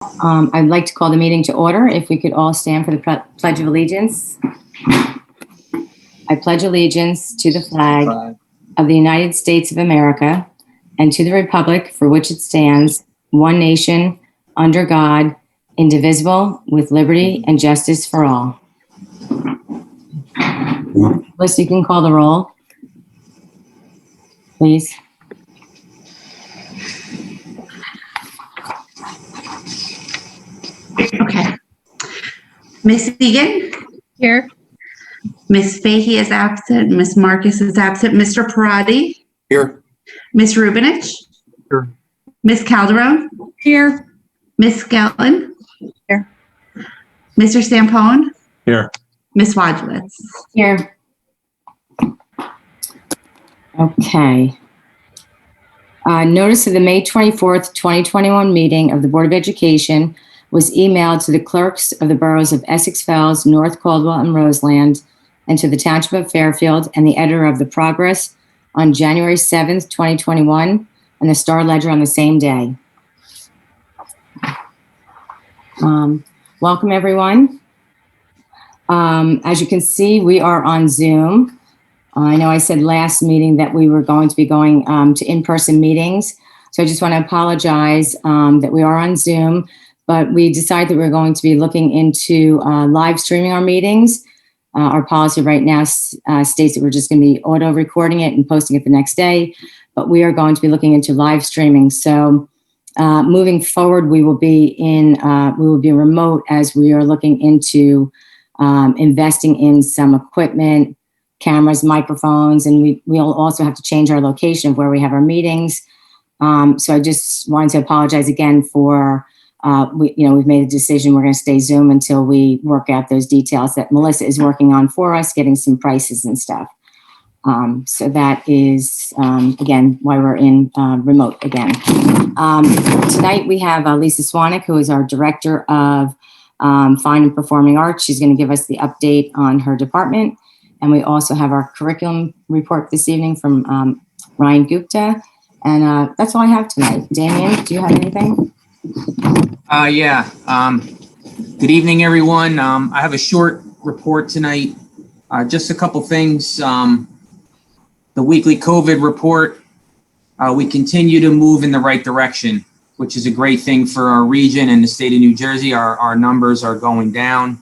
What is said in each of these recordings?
I'd like to call the meeting to order. If we could all stand for the Pledge of Allegiance. I pledge allegiance to the flag of the United States of America and to the republic for which it stands, one nation, under God, indivisible, with liberty and justice for all. Melissa, you can call the roll, please. Okay. Miss Egan? Here. Miss Fahey is absent. Miss Marcus is absent. Mr. Parati? Here. Miss Rubinich? Here. Miss Calderon? Here. Miss Skellin? Here. Mr. Stampone? Here. Miss Wadowitz? Here. Okay. Notice of the May 24th, 2021 meeting of the Board of Education was emailed to the clerks of the boroughs of Essex Fells, North Caldwell, and Roseland, and to the Township of Fairfield and the editor of the Progress on January 7th, 2021, and the Star Ledger on the same day. Welcome, everyone. As you can see, we are on Zoom. I know I said last meeting that we were going to be going to in-person meetings. So I just want to apologize that we are on Zoom, but we decided that we're going to be looking into live streaming our meetings. Our policy right now states that we're just going to be auto recording it and posting it the next day, but we are going to be looking into live streaming. So moving forward, we will be remote as we are looking into investing in some equipment, cameras, microphones, and we'll also have to change our location of where we have our meetings. So I just wanted to apologize again for, we've made a decision. We're going to stay Zoom until we work out those details that Melissa is working on for us, getting some prices and stuff. So that is, again, why we're in remote again. Tonight we have Lisa Swanick, who is our Director of Fine and Performing Arts. She's going to give us the update on her department. And we also have our curriculum report this evening from Ryan Gupta. And that's all I have tonight. Damien, do you have anything? Good evening, everyone. I have a short report tonight. Just a couple things. The weekly COVID report, we continue to move in the right direction, which is a great thing for our region and the state of New Jersey. Our numbers are going down,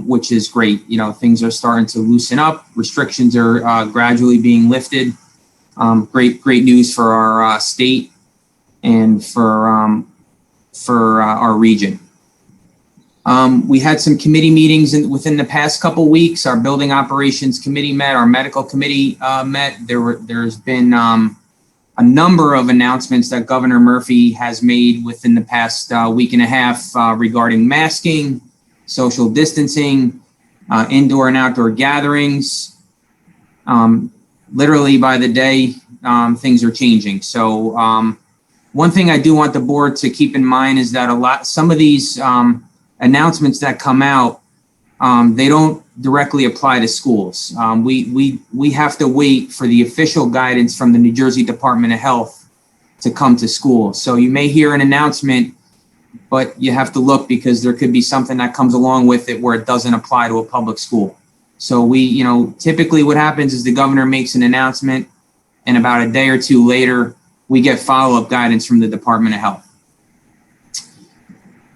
which is great. Things are starting to loosen up. Restrictions are gradually being lifted. Great news for our state and for our region. We had some committee meetings within the past couple weeks. Our building operations committee met, our medical committee met. There's been a number of announcements that Governor Murphy has made within the past week and a half regarding masking, social distancing, indoor and outdoor gatherings. Literally by the day, things are changing. So one thing I do want the board to keep in mind is that some of these announcements that come out, they don't directly apply to schools. We have to wait for the official guidance from the New Jersey Department of Health to come to schools. So you may hear an announcement, but you have to look because there could be something that comes along with it where it doesn't apply to a public school. So typically what happens is the governor makes an announcement and about a day or two later, we get follow-up guidance from the Department of Health.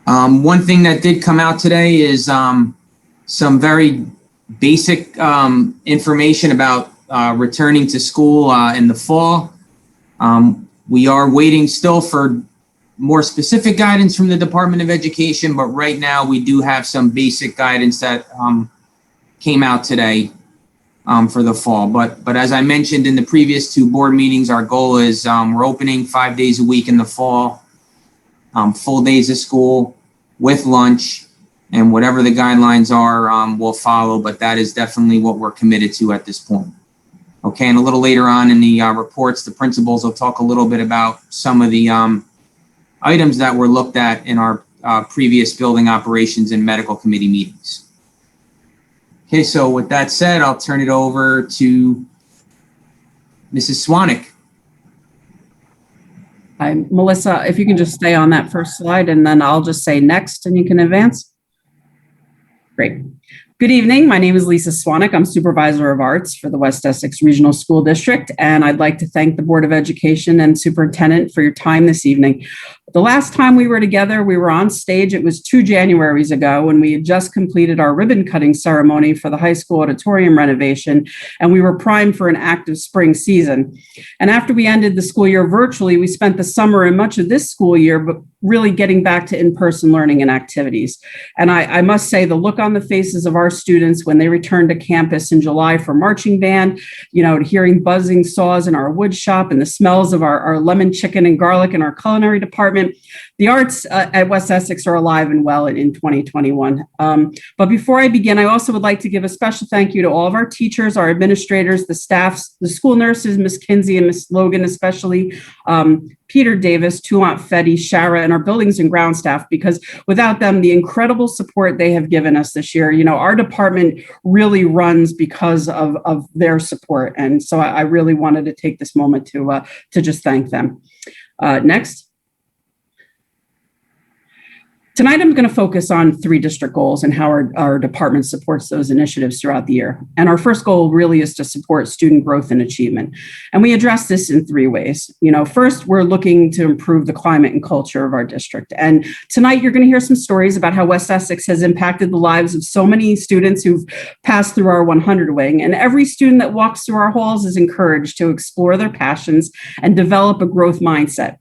One thing that did come out today is some very basic information about returning to school in the fall. We are waiting still for more specific guidance from the Department of Education, but right now we do have some basic guidance that came out today for the fall. But as I mentioned in the previous two board meetings, our goal is we're opening 5 days a week in the fall, full days of school with lunch, and whatever the guidelines are, we'll follow, but that is definitely what we're committed to at this point. Okay, and a little later on in the reports, the principals will talk a little bit about some of the items that were looked at in our previous building operations and medical committee meetings. Okay, so with that said, I'll turn it over to Mrs. Swanick. Melissa, if you can just stay on that first slide, and then I'll just say next and you can advance. Great. Good evening. My name is Lisa Swanek. I'm Supervisor of Arts for the West Essex Regional School District, and I'd like to thank the Board of Education and Superintendent for your time this evening. The last time we were together, we were on stage. It was 2 Januaries ago when we had just completed our ribbon cutting ceremony for the high school auditorium renovation, and we were primed for an active spring season. And after we ended the school year virtually, we spent the summer and much of this school year, but really getting back to in-person learning and activities. And I must say, the look on the faces of our students when they returned to campus in July for marching band, hearing buzzing saws in our wood shop and the smells of our lemon chicken and garlic in our culinary department. The arts at West Essex are alive and well in 2021. But before I begin, I also would like to give a special thank you to all of our teachers, our administrators, the staffs, the school nurses, Miss Kinsey and Miss Logan especially, Peter Davis, Tuant Fetty, Shara, and our buildings and ground staff, because without them, the incredible support they have given us this year, our department really runs because of their support. And so I really wanted to take this moment to just thank them. Next. Tonight, I'm going to focus on 3 district goals and how our department supports those initiatives throughout the year. And our first goal really is to support student growth and achievement. And we address this in 3 ways. First, we're looking to improve the climate and culture of our district. And tonight, you're going to hear some stories about how West Essex has impacted the lives of so many students who've passed through our 100 wing. And every student that walks through our halls is encouraged to explore their passions and develop a growth mindset.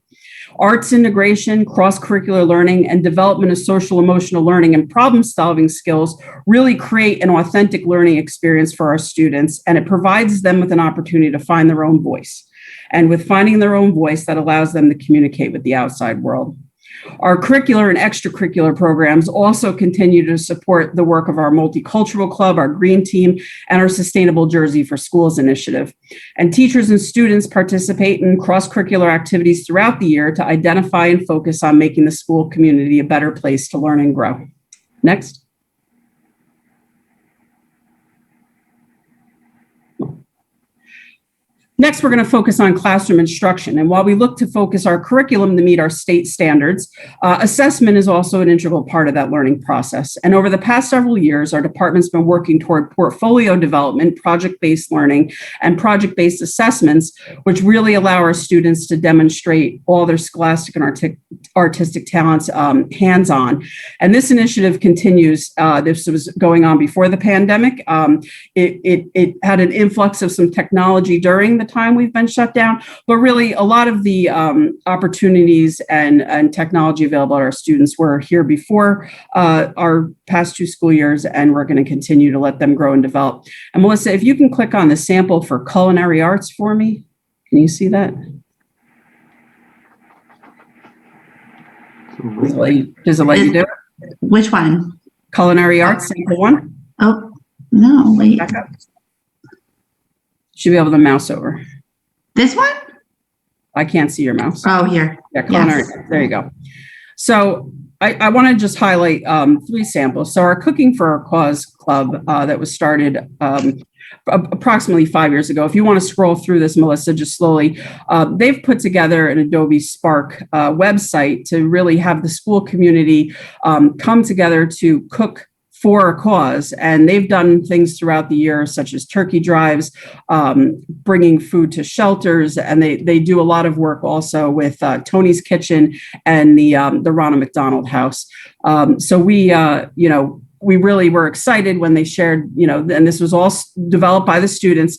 Arts integration, cross-curricular learning, and development of social emotional learning and problem-solving skills really create an authentic learning experience for our students, and it provides them with an opportunity to find their own voice. And with finding their own voice, that allows them to communicate with the outside world. Our curricular and extracurricular programs also continue to support the work of our Multicultural Club, our Green Team, and our Sustainable Jersey for Schools initiative. And teachers and students participate in cross-curricular activities throughout the year to identify and focus on making the school community a better place to learn and grow. Next. Next, we're going to focus on classroom instruction. And while we look to focus our curriculum to meet our state standards, assessment is also an integral part of that learning process. And over the past several years, our department's been working toward portfolio development, project-based learning, and project-based assessments, which really allow our students to demonstrate all their scholastic and artistic talents hands-on. And this initiative continues. This was going on before the pandemic. It had an influx of some technology during the time we've been shut down, but really a lot of the opportunities and technology available to our students were here before our past 2 school years, and we're going to continue to let them grow and develop. And Melissa, if you can click on the sample for culinary arts for me, can you see that? Does it let you do it? Which one? Culinary arts, sample 1. Oh, no, wait. Back up. Should be able to mouse over. This one? I can't see your mouse. Oh, here. Yeah, culinary. Yes. There you go. So I want to just highlight 3 samples. So our Cooking for a Cause Club that was started approximately 5 years ago. If you want to scroll through this, Melissa, just slowly, they've put together an Adobe Spark website to really have the school community come together to cook for a cause. And they've done things throughout the year, such as turkey drives, bringing food to shelters. And they do a lot of work also with Tony's Kitchen and the Ronald McDonald House. So we really were excited when they shared, and this was all developed by the students,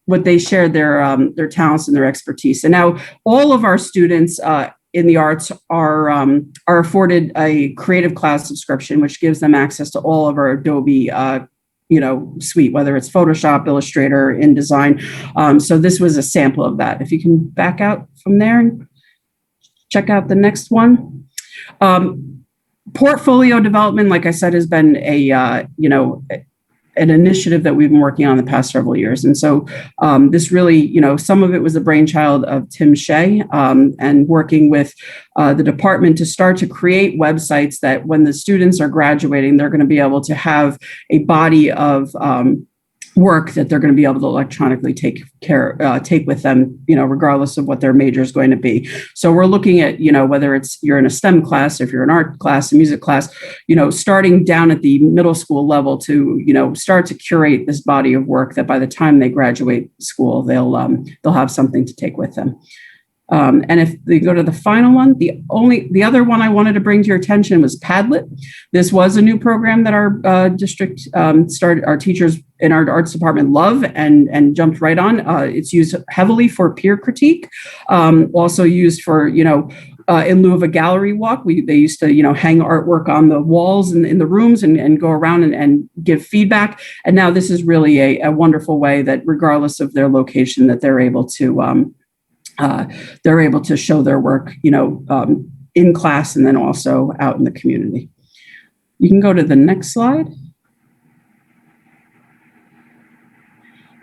what they shared their talents and their expertise. And now all of our students in the arts are afforded a creative cloud subscription, which gives them access to all of our Adobe suite, whether it's Photoshop, Illustrator, InDesign. So this was a sample of that. If you can back out from there and check out the next one. Portfolio development, like I said, has been an initiative that we've been working on the past several years. And so this really, some of it was the brainchild of Tim Shea and working with the department to start to create websites that when the students are graduating, they're going to be able to have a body of work that they're going to be able to electronically take with them, regardless of what their major is going to be. So we're looking at, whether it's you're in a STEM class, if you're an art class, a music class, starting down at the middle school level to, start to curate this body of work that by the time they graduate school, they'll have something to take with them. And if they go to the final one, the other one I wanted to bring to your attention was Padlet. This was a new program that our district started. Our teachers in our arts department love and jumped right on. It's used heavily for peer critique, also used for, in lieu of a gallery walk. They used to, hang artwork on the walls in the rooms and go around and give feedback. And now this is really a wonderful way that regardless of their location, that they're able to show their work, in class and then also out in the community. You can go to the next slide.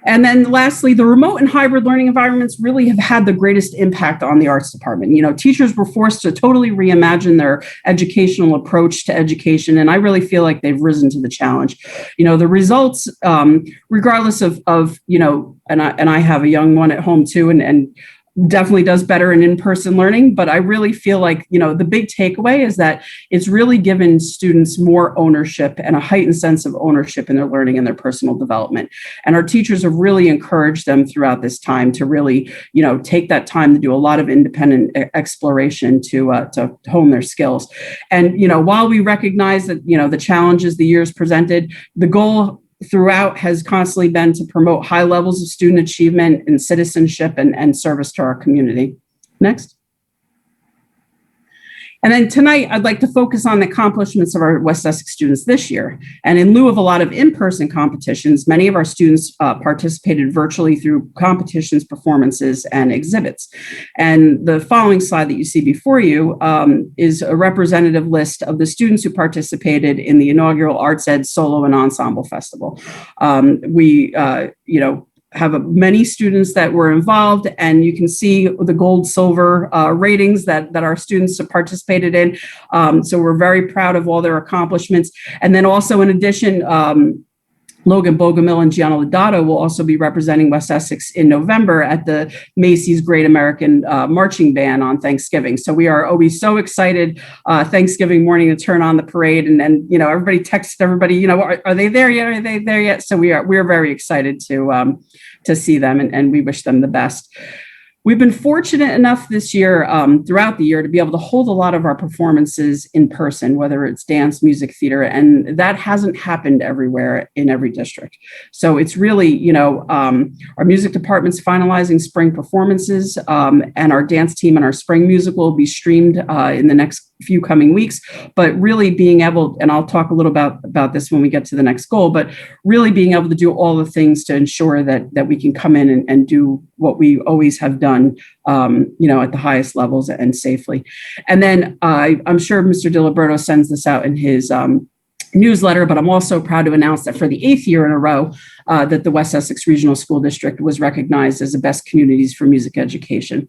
And then lastly, the remote and hybrid learning environments really have had the greatest impact on the arts department. Teachers were forced to totally reimagine their educational approach to education. And I really feel like they've risen to the challenge. The results, regardless of and I have a young one at home too, and definitely does better in in-person learning. But I really feel like, the big takeaway is that it's really given students more ownership and a heightened sense of ownership in their learning and their personal development. And our teachers have really encouraged them throughout this time to really, take that time to do a lot of independent exploration to hone their skills. And, while we recognize that, the challenges the years presented, the goal throughout has constantly been to promote high levels of student achievement and citizenship and service to our community. Next. And then tonight, I'd like to focus on the accomplishments of our West Essex students this year. And in lieu of a lot of in-person competitions, many of our students participated virtually through competitions, performances, and exhibits. And the following slide that you see before you is a representative list of the students who participated in the inaugural Arts Ed Solo and Ensemble Festival. We have many students that were involved, and you can see the gold, silver ratings that our students have participated in. So we're very proud of all their accomplishments. And then also in addition, Logan Bogomil and Gianna Lodato will also be representing West Essex in November at the Macy's Great American Marching Band on Thanksgiving. So we are always so excited Thanksgiving morning to turn on the parade, and everybody texts everybody, are they there yet? Are they there yet? So we are very excited to see them, and we wish them the best. We've been fortunate enough this year, throughout the year, to be able to hold a lot of our performances in person, whether it's dance, music, theater, and that hasn't happened everywhere in every district. So it's really, our music department's finalizing spring performances, and our dance team and our spring musical will be streamed in the next few coming weeks. But really being able, and I'll talk a little about this when we get to the next goal, but really being able to do all the things to ensure that we can come in and do what we always have done, at the highest levels and safely. And then I'm sure Mr. DiLiberto sends this out in his newsletter, but I'm also proud to announce that for the 8th year in a row, that the West Essex Regional School District was recognized as the best communities for music education.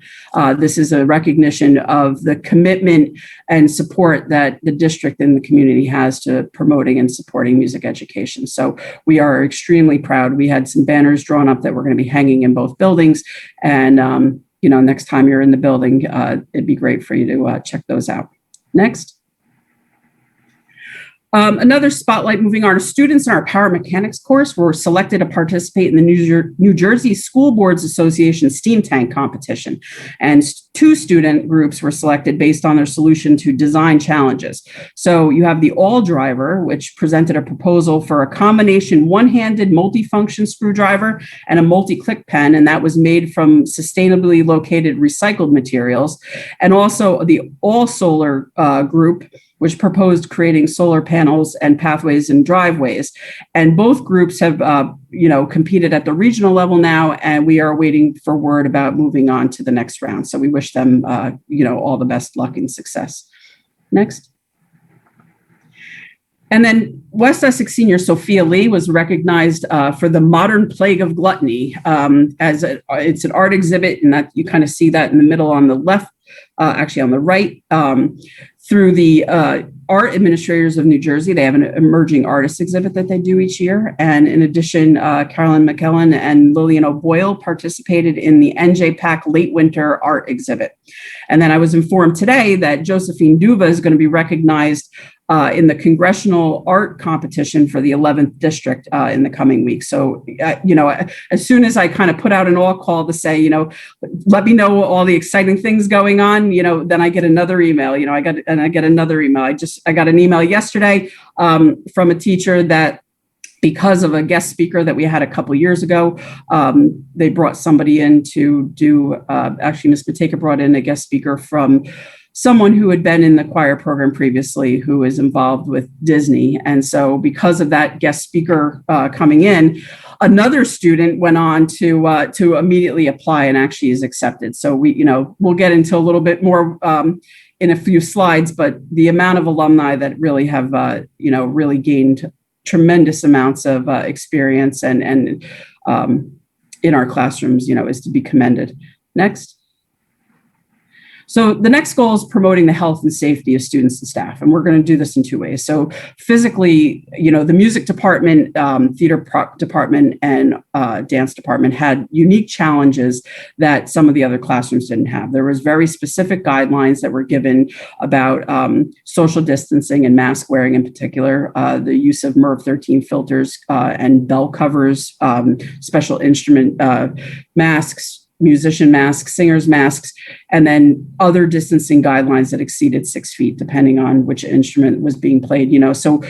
This is a recognition of the commitment and support that the district and the community has to promoting and supporting music education. So we are extremely proud. We had some banners drawn up that we're going to be hanging in both buildings. And, next time you're in the building, it'd be great for you to check those out. Next. Another spotlight, moving on, students in our power mechanics course were selected to participate in the New Jersey School Boards Association Steam Tank competition. And 2 student groups were selected based on their solution to design challenges. So you have the All Driver, which presented a proposal for a combination one-handed multifunction screwdriver and a multi-click pen, and that was made from sustainably located recycled materials. And also the All Solar group, which proposed creating solar panels and pathways and driveways. And both groups have, competed at the regional level now, and we are waiting for word about moving on to the next round. So we wish them, all the best luck and success. Next. And then West Essex senior Sophia Lee was recognized for the Modern Plague of Gluttony it's an art exhibit, and that you kind of see that in the middle on the left, actually on the right, through the Art Administrators of New Jersey. They have an emerging artist exhibit that they do each year. And in addition, Carolyn McKellen and Lillian O'Boyle participated in the NJPAC Late Winter Art Exhibit. And then I was informed today that Josephine Duva is going to be recognized in the congressional art competition for the 11th district in the coming week. So, as soon as I kind of put out an all call to say, let me know all the exciting things going on, then I get another email. I get another email. I got an email yesterday from a teacher that, because of a guest speaker that we had a couple years ago, they brought somebody in to do. Actually, Ms. Mateka brought in a guest speaker from someone who had been in the choir program previously, who is involved with Disney. And so because of that guest speaker coming in, another student went on to immediately apply and actually is accepted. So we'll get into a little bit more in a few slides, but the amount of alumni that really have, really gained tremendous amounts of experience and in our classrooms, is to be commended. Next. So the next goal is promoting the health and safety of students and staff. And we're going to do this in two ways. So physically, the music department, theater department, and dance department had unique challenges that some of the other classrooms didn't have. There was very specific guidelines that were given about social distancing and mask wearing in particular, the use of MERV 13 filters and bell covers, special instrument masks, musician masks, singers masks, and then other distancing guidelines that exceeded 6 feet, depending on which instrument was being played. So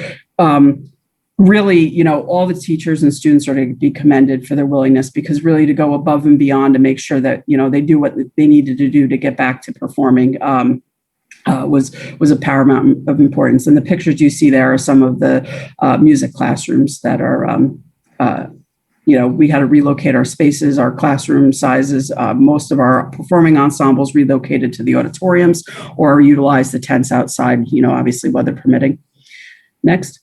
really, all the teachers and students are to be commended for their willingness, because really to go above and beyond to make sure that, they do what they needed to do to get back to performing was a paramount of importance. And the pictures you see there are some of the music classrooms that are we had to relocate our spaces, our classroom sizes. Most of our performing ensembles relocated to the auditoriums or utilized the tents outside, obviously weather permitting. Next.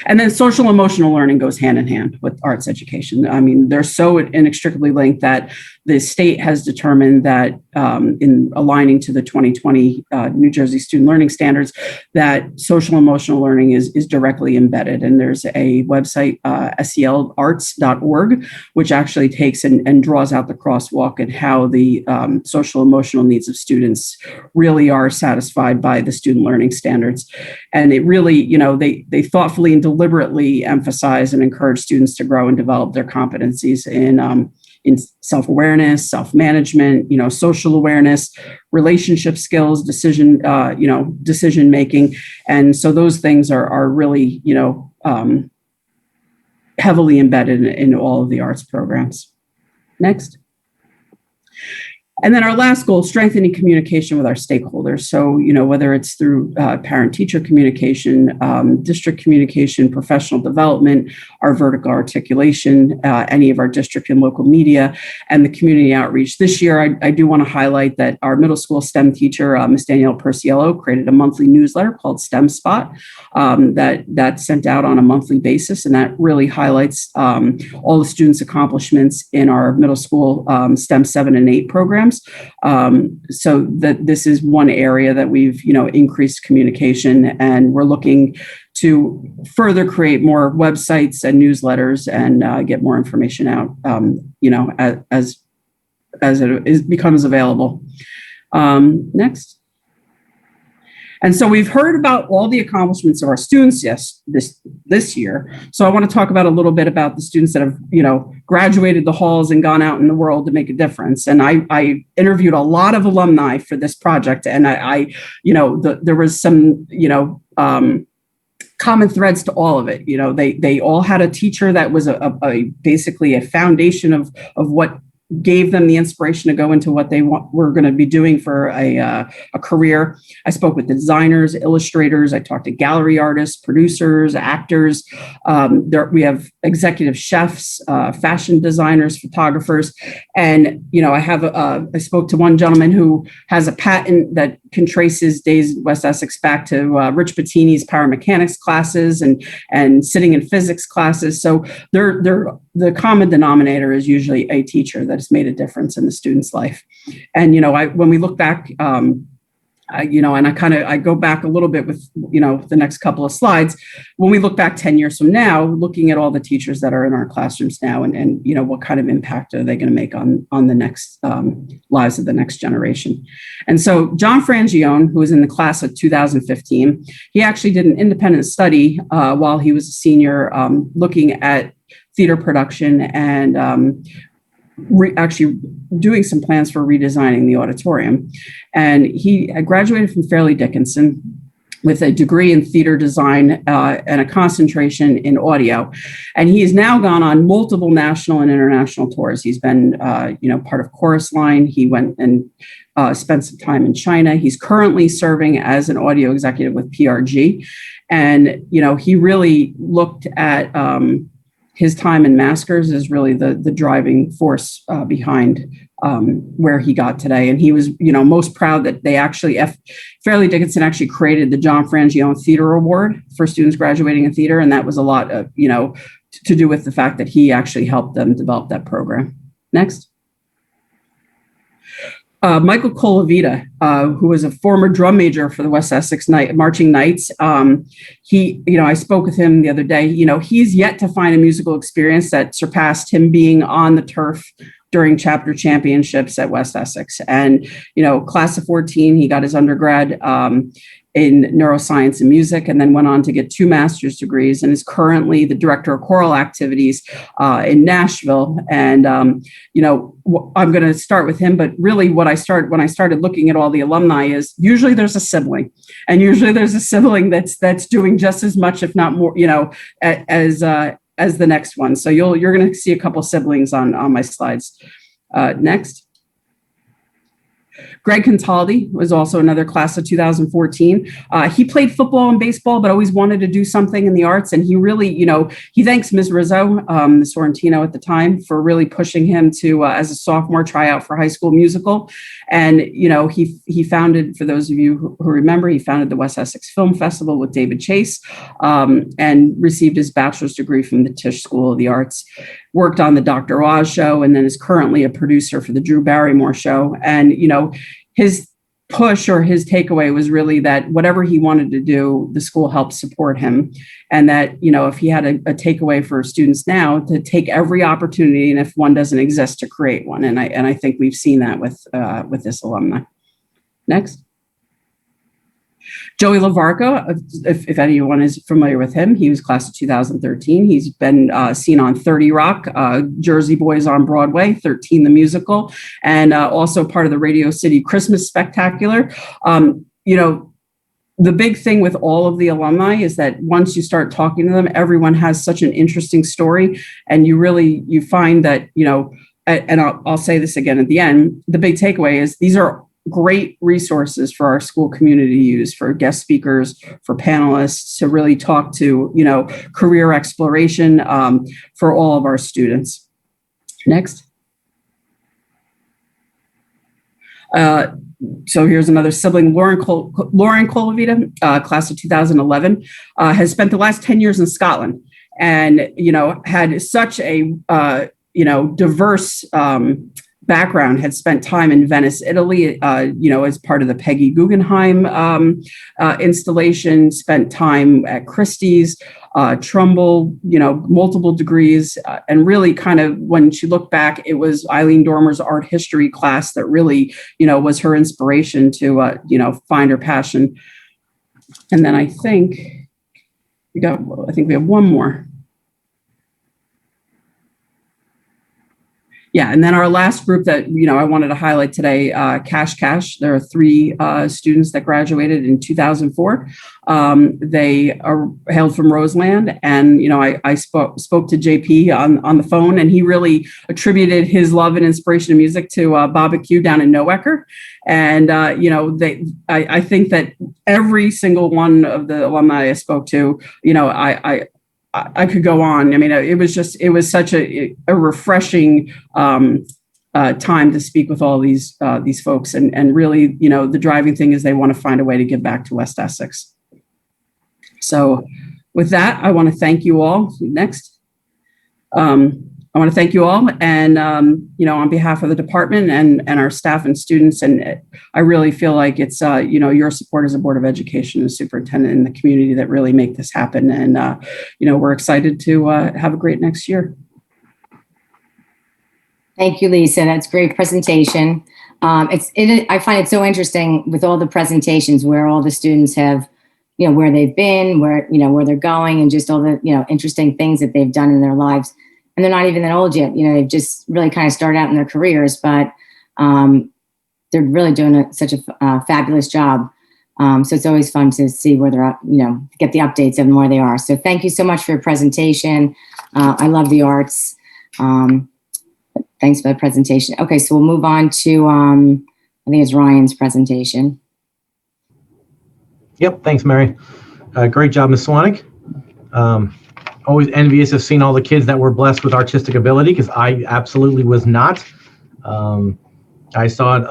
And then social emotional learning goes hand in hand with arts education. I mean, they're so inextricably linked that the state has determined that in aligning to the 2020 New Jersey Student Learning Standards, that social emotional learning is directly embedded. And there's a website, selarts.org, which actually takes and draws out the crosswalk and how the social emotional needs of students really are satisfied by the student learning standards. And it really, they thoughtfully and deliberately emphasize and encourage students to grow and develop their competencies in self-awareness, self-management, social awareness, relationship skills, decision making. And so those things are really, heavily embedded in all of the arts programs. Next. And then our last goal, strengthening communication with our stakeholders. So, whether it's through parent-teacher communication, district communication, professional development, our vertical articulation, any of our district and local media, and the community outreach. This year, I do want to highlight that our middle school STEM teacher, Ms. Danielle Perciello, created a monthly newsletter called STEM Spot that's sent out on a monthly basis. And that really highlights all the students' accomplishments in our middle school STEM 7 and 8 programs. So that this is one area that we've, increased communication, and we're looking to further create more websites and newsletters and get more information out, as it becomes available. Next. And so we've heard about all the accomplishments of our students, this year. So I want to talk about a little bit about the students that have, graduated the halls and gone out in the world to make a difference. And I interviewed a lot of alumni for this project, and there was some, common threads to all of it. They all had a teacher that was basically a foundation of what gave them the inspiration to go into what they were going to be doing for a career. I spoke with designers, illustrators. I talked to gallery artists, producers, actors. We have executive chefs, fashion designers, photographers. And, I spoke to one gentleman who has a patent that can trace his days in West Essex back to Rich Bettini's paramechanics classes and sitting in physics classes. So the common denominator is usually a teacher that has made a difference in the student's life. And, when we look back, and I go back a little bit with, the next couple of slides. When we look back 10 years from now, looking at all the teachers that are in our classrooms now and what kind of impact are they going to make on the next lives of the next generation. And so John Frangione, who was in the class of 2015, he actually did an independent study while he was a senior looking at theater production and actually doing some plans for redesigning the auditorium. And he graduated from Fairleigh Dickinson with a degree in theater design and a concentration in audio. And he has now gone on multiple national and international tours. He's been, part of Chorus Line. He went and spent some time in China. He's currently serving as an audio executive with PRG. And, he really looked at his time in Maskers is really the driving force behind where he got today. And he was, most proud that they actually, Fairleigh Dickinson actually created the John Frangione Theater Award for students graduating in theater. And that was a lot of, to do with the fact that he actually helped them develop that program. Next. Michael Colavita, who was a former drum major for the West Essex Marching Knights. I spoke with him the other day. He's yet to find a musical experience that surpassed him being on the turf during chapter championships at West Essex. And, class of 14, he got his undergrad in neuroscience and music, and then went on to get 2 master's degrees and is currently the director of choral activities in Nashville. And, I'm going to start with him, but really when I started looking at all the alumni is usually there's a sibling, and usually there's a sibling that's doing just as much, if not more, as the next one. So you're going to see a couple siblings on my slides. Next. Greg Contaldi was also another class of 2014. He played football and baseball, but always wanted to do something in the arts. And he really, he thanks Ms. Rizzo, Ms. Sorrentino at the time, for really pushing him to, as a sophomore, try out for High School Musical. And, he founded, for those of you who remember, he founded the West Essex Film Festival with David Chase and received his bachelor's degree from the Tisch School of the Arts. Worked on the Dr. Oz show, and then is currently a producer for the Drew Barrymore show. And, his push or his takeaway was really that whatever he wanted to do, the school helped support him. And that, if he had a takeaway for students now, to take every opportunity, and if one doesn't exist, to create one. And I think we've seen that with this alumni. Next. Joey LaVarca, if anyone is familiar with him, he was class of 2013. He's been seen on 30 Rock, Jersey Boys on Broadway, 13 the musical, and also part of the Radio City Christmas Spectacular. The big thing with all of the alumni is that once you start talking to them, everyone has such an interesting story, and you find that, and I'll say this again at the end, the big takeaway is these are great resources for our school community to use, for guest speakers, for panelists, to really talk to, career exploration for all of our students. Next. So here's another sibling, Lauren Colavita, class of 2011, has spent the last 10 years in Scotland, and, had such a, diverse background, had spent time in Venice, Italy, as part of the Peggy Guggenheim installation, spent time at Christie's, Trumbull, multiple degrees. And really kind of, when she looked back, it was Eileen Dormer's art history class that really, was her inspiration to, find her passion. And then I think we have one more. Yeah, and then our last group that, I wanted to highlight today, Cash. There are 3 students that graduated in 2004. They are hailed from Roseland, and, I spoke to JP on the phone, and he really attributed his love and inspiration of music to barbecue down in Noecker. And, I think that every single one of the alumni I spoke to, I could go on. I mean, it was such a refreshing time to speak with all these folks, and really, the driving thing is they want to find a way to give back to West Essex. So with that, I want to thank you all. Next. I want to thank you all, and on behalf of the department and our staff and students, and I really feel like it's your support as a Board of Education and superintendent in the community that really make this happen, and we're excited to have a great next year. Thank you, Lisa. That's a great presentation. I find it so interesting with all the presentations where all the students have, where they've been, where they're going, and just all the, interesting things that they've done in their lives. And they're not even that old yet. They've just really kind of started out in their careers, but they're really doing such a fabulous job. So it's always fun to see where they're at, get the updates and where they are. So thank you so much for your presentation. I love the arts. Thanks for the presentation. Okay, so we'll move on to, I think it's Ryan's presentation. Yep, thanks, Mary. Great job, Ms. Swanek. Always envious of seeing all the kids that were blessed with artistic ability, because I absolutely was not. I saw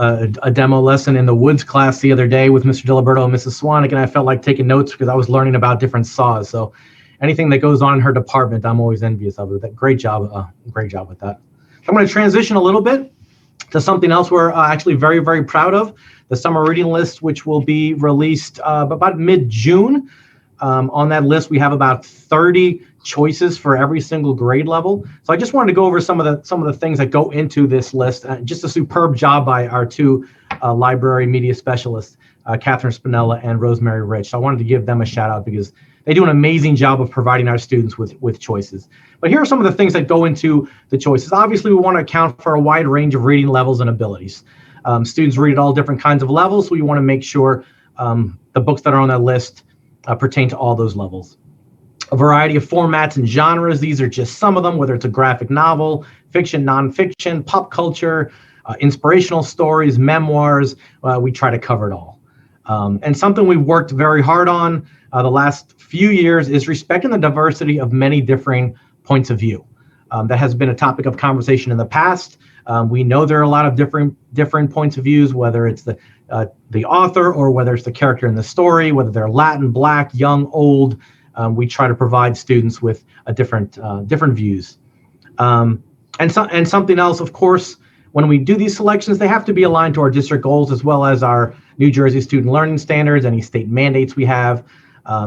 a demo lesson in the woods class the other day with Mr. Diliberto and Mrs. Swanek, and I felt like taking notes because I was learning about different saws. So anything that goes on in her department, I'm always envious of it. Great job with that. I'm going to transition a little bit to something else we're actually very, very proud of, the summer reading list, which will be released about mid-June. On that list, we have about 30 choices for every single grade level. So I just wanted to go over some of the things that go into this list. Just a superb job by our two library media specialists, Catherine Spinella and Rosemary Rich. So I wanted to give them a shout out because they do an amazing job of providing our students with choices. But here are some of the things that go into the choices. Obviously, we want to account for a wide range of reading levels and abilities. Students read at all different kinds of levels, so we want to make sure the books that are on that list pertain to all those levels. A variety of formats and genres. These are just some of them, whether it's a graphic novel, fiction, nonfiction, pop culture, inspirational stories, memoirs. We try to cover it all. And something we've worked very hard on the last few years is respecting the diversity of many differing points of view. That has been a topic of conversation in the past. We know there are a lot of different points of views, whether it's the author or whether it's the character in the story, whether they're Latin, Black, young, old. We try to provide students with a different views. And something else, of course, when we do these selections, they have to be aligned to our district goals as well as our New Jersey student learning standards, any state mandates we have.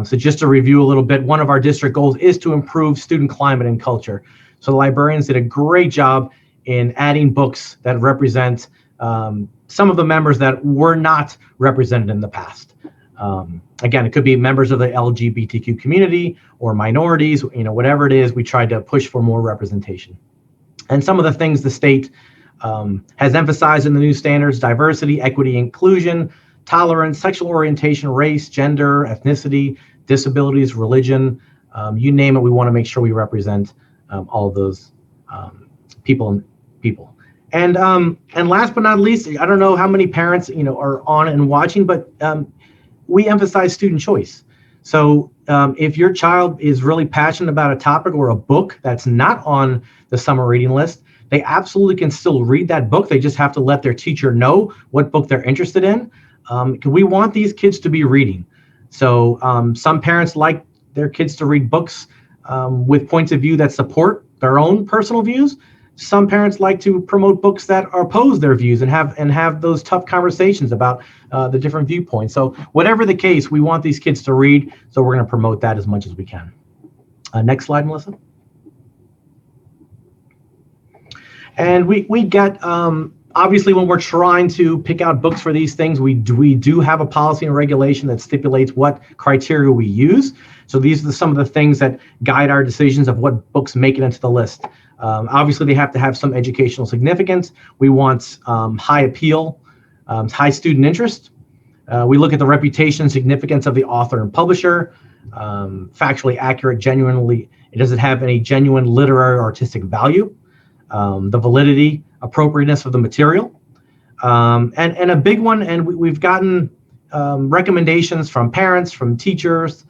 So just to review a little bit, one of our district goals is to improve student climate and culture. So the librarians did a great job in adding books that represent some of the members that were not represented in the past. Again, it could be members of the LGBTQ community or minorities, whatever it is, we tried to push for more representation. And some of the things the state has emphasized in the new standards: diversity, equity, inclusion, tolerance, sexual orientation, race, gender, ethnicity, disabilities, religion, you name it. We want to make sure we represent all of those people. And last but not least, I don't know how many parents are on and watching, but we emphasize student choice. So if your child is really passionate about a topic or a book that's not on the summer reading list, they absolutely can still read that book. They just have to let their teacher know what book they're interested in. We want these kids to be reading. So some parents like their kids to read books with points of view that support their own personal views. Some parents like to promote books that oppose their views and have those tough conversations about the different viewpoints. So whatever the case, we want these kids to read. So we're going to promote that as much as we can. Next slide, Melissa. And we get, obviously, when we're trying to pick out books for these things, we do have a policy and regulation that stipulates what criteria we use. So these are some of the things that guide our decisions of what books make it into the list. Obviously, they have to have some educational significance. We want high appeal, high student interest. We look at the reputation and significance of the author and publisher, factually accurate, genuinely, does it have any genuine literary or artistic value, the validity, appropriateness of the material. And a big one, and we've gotten recommendations from parents, from teachers,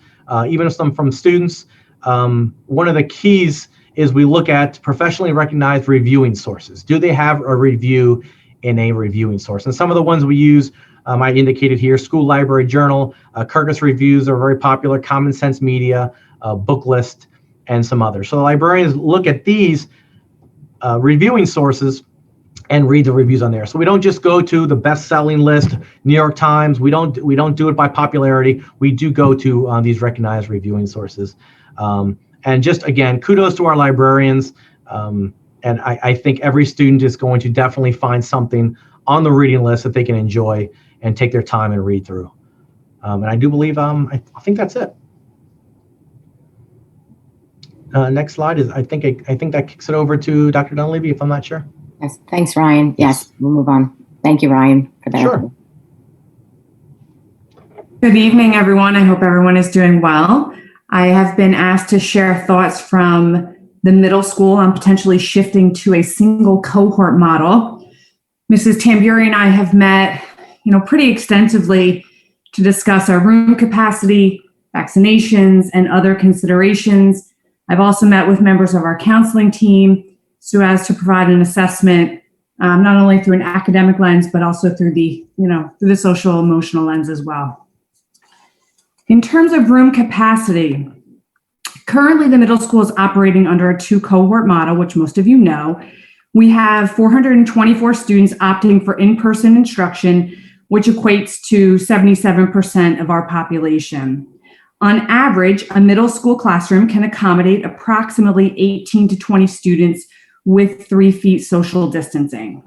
even some from students. One of the keys is we look at professionally recognized reviewing sources. Do they have a review in a reviewing source? And some of the ones we use, I indicated here: School Library Journal, Kirkus Reviews are very popular, Common Sense Media, Book List, and some others. So the librarians look at these reviewing sources and read the reviews on there. So we don't just go to the best-selling list, New York Times. We don't do it by popularity. We do go to these recognized reviewing sources. And just again, kudos to our librarians. And I think every student is going to definitely find something on the reading list that they can enjoy and take their time and read through. And I do believe I think that's it. Next slide is I think that kicks it over to Dr. Dunleavy, if I'm not sure. Yes, thanks, Ryan. Yes, we'll move on. Thank you, Ryan, for that. Sure. Good evening, everyone. I hope everyone is doing well. I have been asked to share thoughts from the middle school on potentially shifting to a single cohort model. Mrs. Tamburi and I have met, pretty extensively to discuss our room capacity, vaccinations, and other considerations. I've also met with members of our counseling team so as to provide an assessment, not only through an academic lens, but also through the social emotional lens as well. In terms of room capacity, currently the middle school is operating under a 2-cohort model, which most of you know. We have 424 students opting for in-person instruction, which equates to 77% of our population. On average, a middle school classroom can accommodate approximately 18 to 20 students with 3 feet social distancing.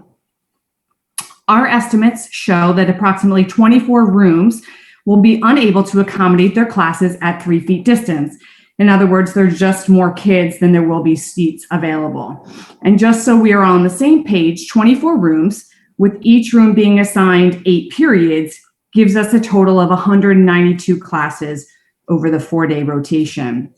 Our estimates show that approximately 24 rooms will be unable to accommodate their classes at 3 feet distance. In other words, there's just more kids than there will be seats available. And just so we are on the same page, 24 rooms, with each room being assigned 8 periods, gives us a total of 192 classes over the 4-day rotation.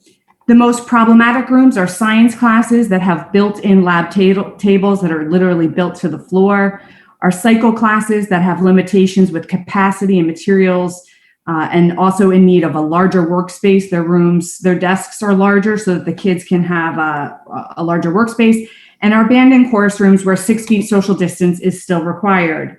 The most problematic rooms are science classes that have built-in lab tables that are literally built to the floor, our cycle classes that have limitations with capacity and materials, and also in need of a larger workspace. Their desks are larger so that the kids can have a larger workspace, and our band and chorus rooms where 6 feet social distance is still required.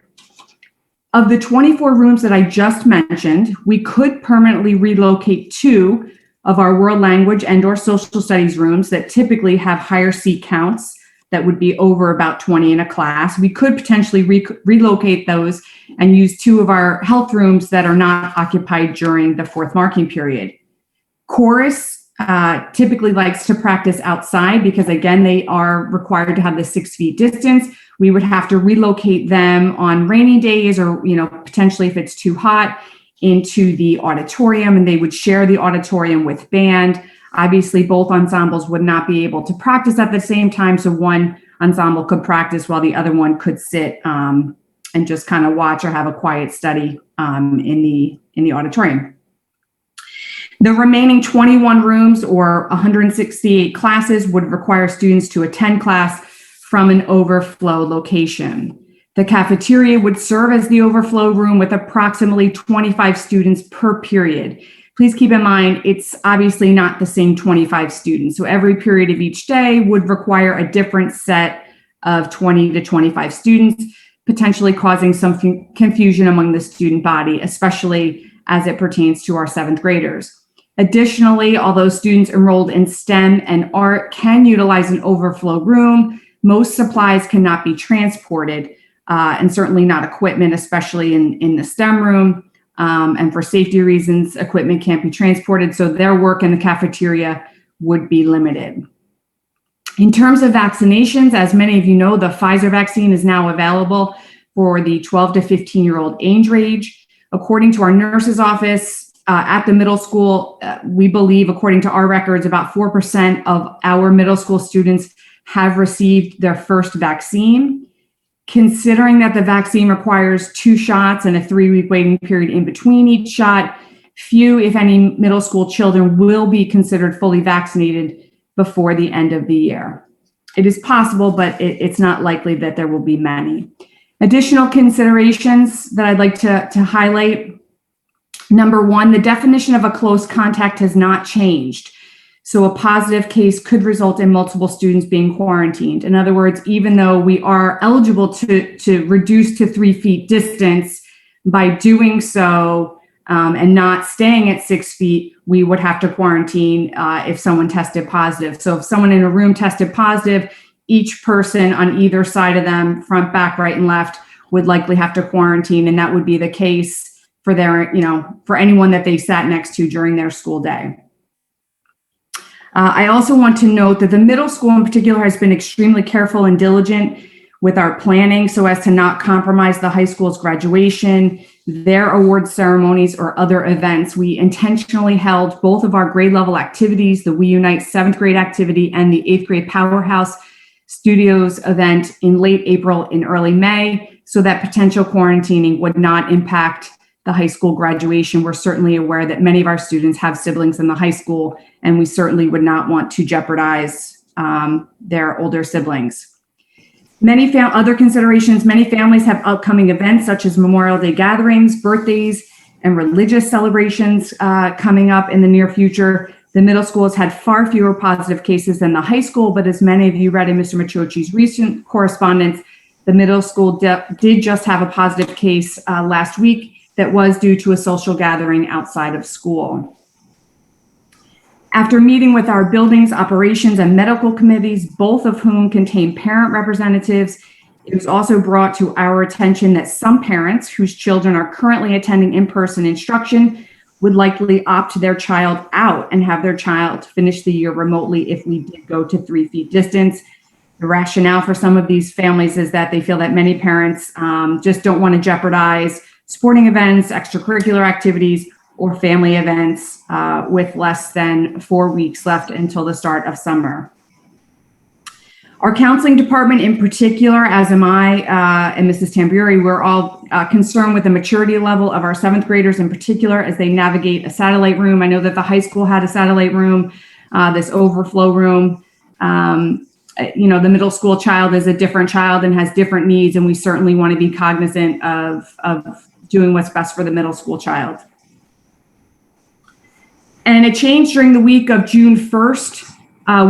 Of the 24 rooms that I just mentioned, we could permanently relocate 2 of our world language and/or social studies rooms that typically have higher seat counts that would be over about 20 in a class. We could potentially relocate those and use 2 of our health rooms that are not occupied during the 4th marking period. Chorus typically likes to practice outside because, again, they are required to have the 6 feet distance. We would have to relocate them on rainy days or, potentially if it's too hot, into the auditorium, and they would share the auditorium with band. Obviously, both ensembles would not be able to practice at the same time, so one ensemble could practice while the other one could sit and just kind of watch or have a quiet study in the auditorium. The remaining 21 rooms or 168 classes would require students to attend class from an overflow location. The cafeteria would serve as the overflow room with approximately 25 students per period. Please keep in mind, it's obviously not the same 25 students. So every period of each day would require a different set of 20 to 25 students, potentially causing some confusion among the student body, especially as it pertains to our 7th graders. Additionally, although students enrolled in STEM and art can utilize an overflow room, most supplies cannot be transported, and certainly not equipment, especially in the STEM room. And for safety reasons, equipment can't be transported, so their work in the cafeteria would be limited. In terms of vaccinations, as many of you know, the Pfizer vaccine is now available for the 12 to 15-year-old age range. According to our nurse's office at the middle school, we believe, according to our records, about 4% of our middle school students have received their first vaccine. Considering that the vaccine requires 2 shots and a 3-week waiting period in between each shot, few, if any, middle school children will be considered fully vaccinated before the end of the year. It is possible, but it's not likely that there will be many. Additional considerations that I'd like to highlight. Number 1, the definition of a close contact has not changed. So a positive case could result in multiple students being quarantined. In other words, even though we are eligible to reduce to 3 feet distance, by doing so and not staying at 6 feet, we would have to quarantine if someone tested positive. So if someone in a room tested positive, each person on either side of them, front, back, right, and left, would likely have to quarantine, and that would be the case for their, for anyone that they sat next to during their school day. I also want to note that the middle school in particular has been extremely careful and diligent with our planning so as to not compromise the high school's graduation, their award ceremonies, or other events. We intentionally held both of our grade level activities, the We Unite 7th grade activity and the 8th grade Powerhouse Studios event, in late April and early May, so that potential quarantining would not impact the high school graduation. We're certainly aware that many of our students have siblings in the high school, and we certainly would not want to jeopardize their older siblings. Many other considerations, many families have upcoming events such as Memorial Day gatherings, birthdays, and religious celebrations coming up in the near future. The middle school has had far fewer positive cases than the high school, but as many of you read in Mr. Macioci's recent correspondence, the middle school did just have a positive case last week that was due to a social gathering outside of school. After meeting with our buildings, operations, and medical committees, both of whom contain parent representatives, it was also brought to our attention that some parents whose children are currently attending in-person instruction would likely opt their child out and have their child finish the year remotely if we did go to 3 feet distance. The rationale for some of these families is that they feel that many parents just don't want to jeopardize sporting events, extracurricular activities, or family events with less than 4 weeks left until the start of summer. Our counseling department in particular, as am I and Mrs. Tamburri, we're all concerned with the maturity level of our 7th graders in particular as they navigate a satellite room. I know that the high school had a satellite room, this overflow room. The middle school child is a different child and has different needs, and we certainly want to be cognizant of doing what's best for the middle school child. And a change during the week of June 1st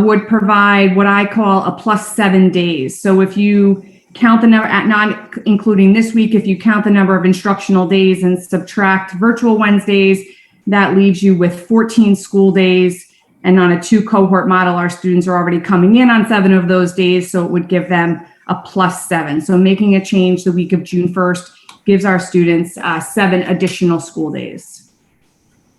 would provide what I call a +7 days. So if you count the number, not including this week, if you count the number of instructional days and subtract virtual Wednesdays, that leaves you with 14 school days. And on a 2 cohort model, our students are already coming in on 7 of those days, so it would give them a +7. So making a change the week of June 1st gives our students 7 additional school days.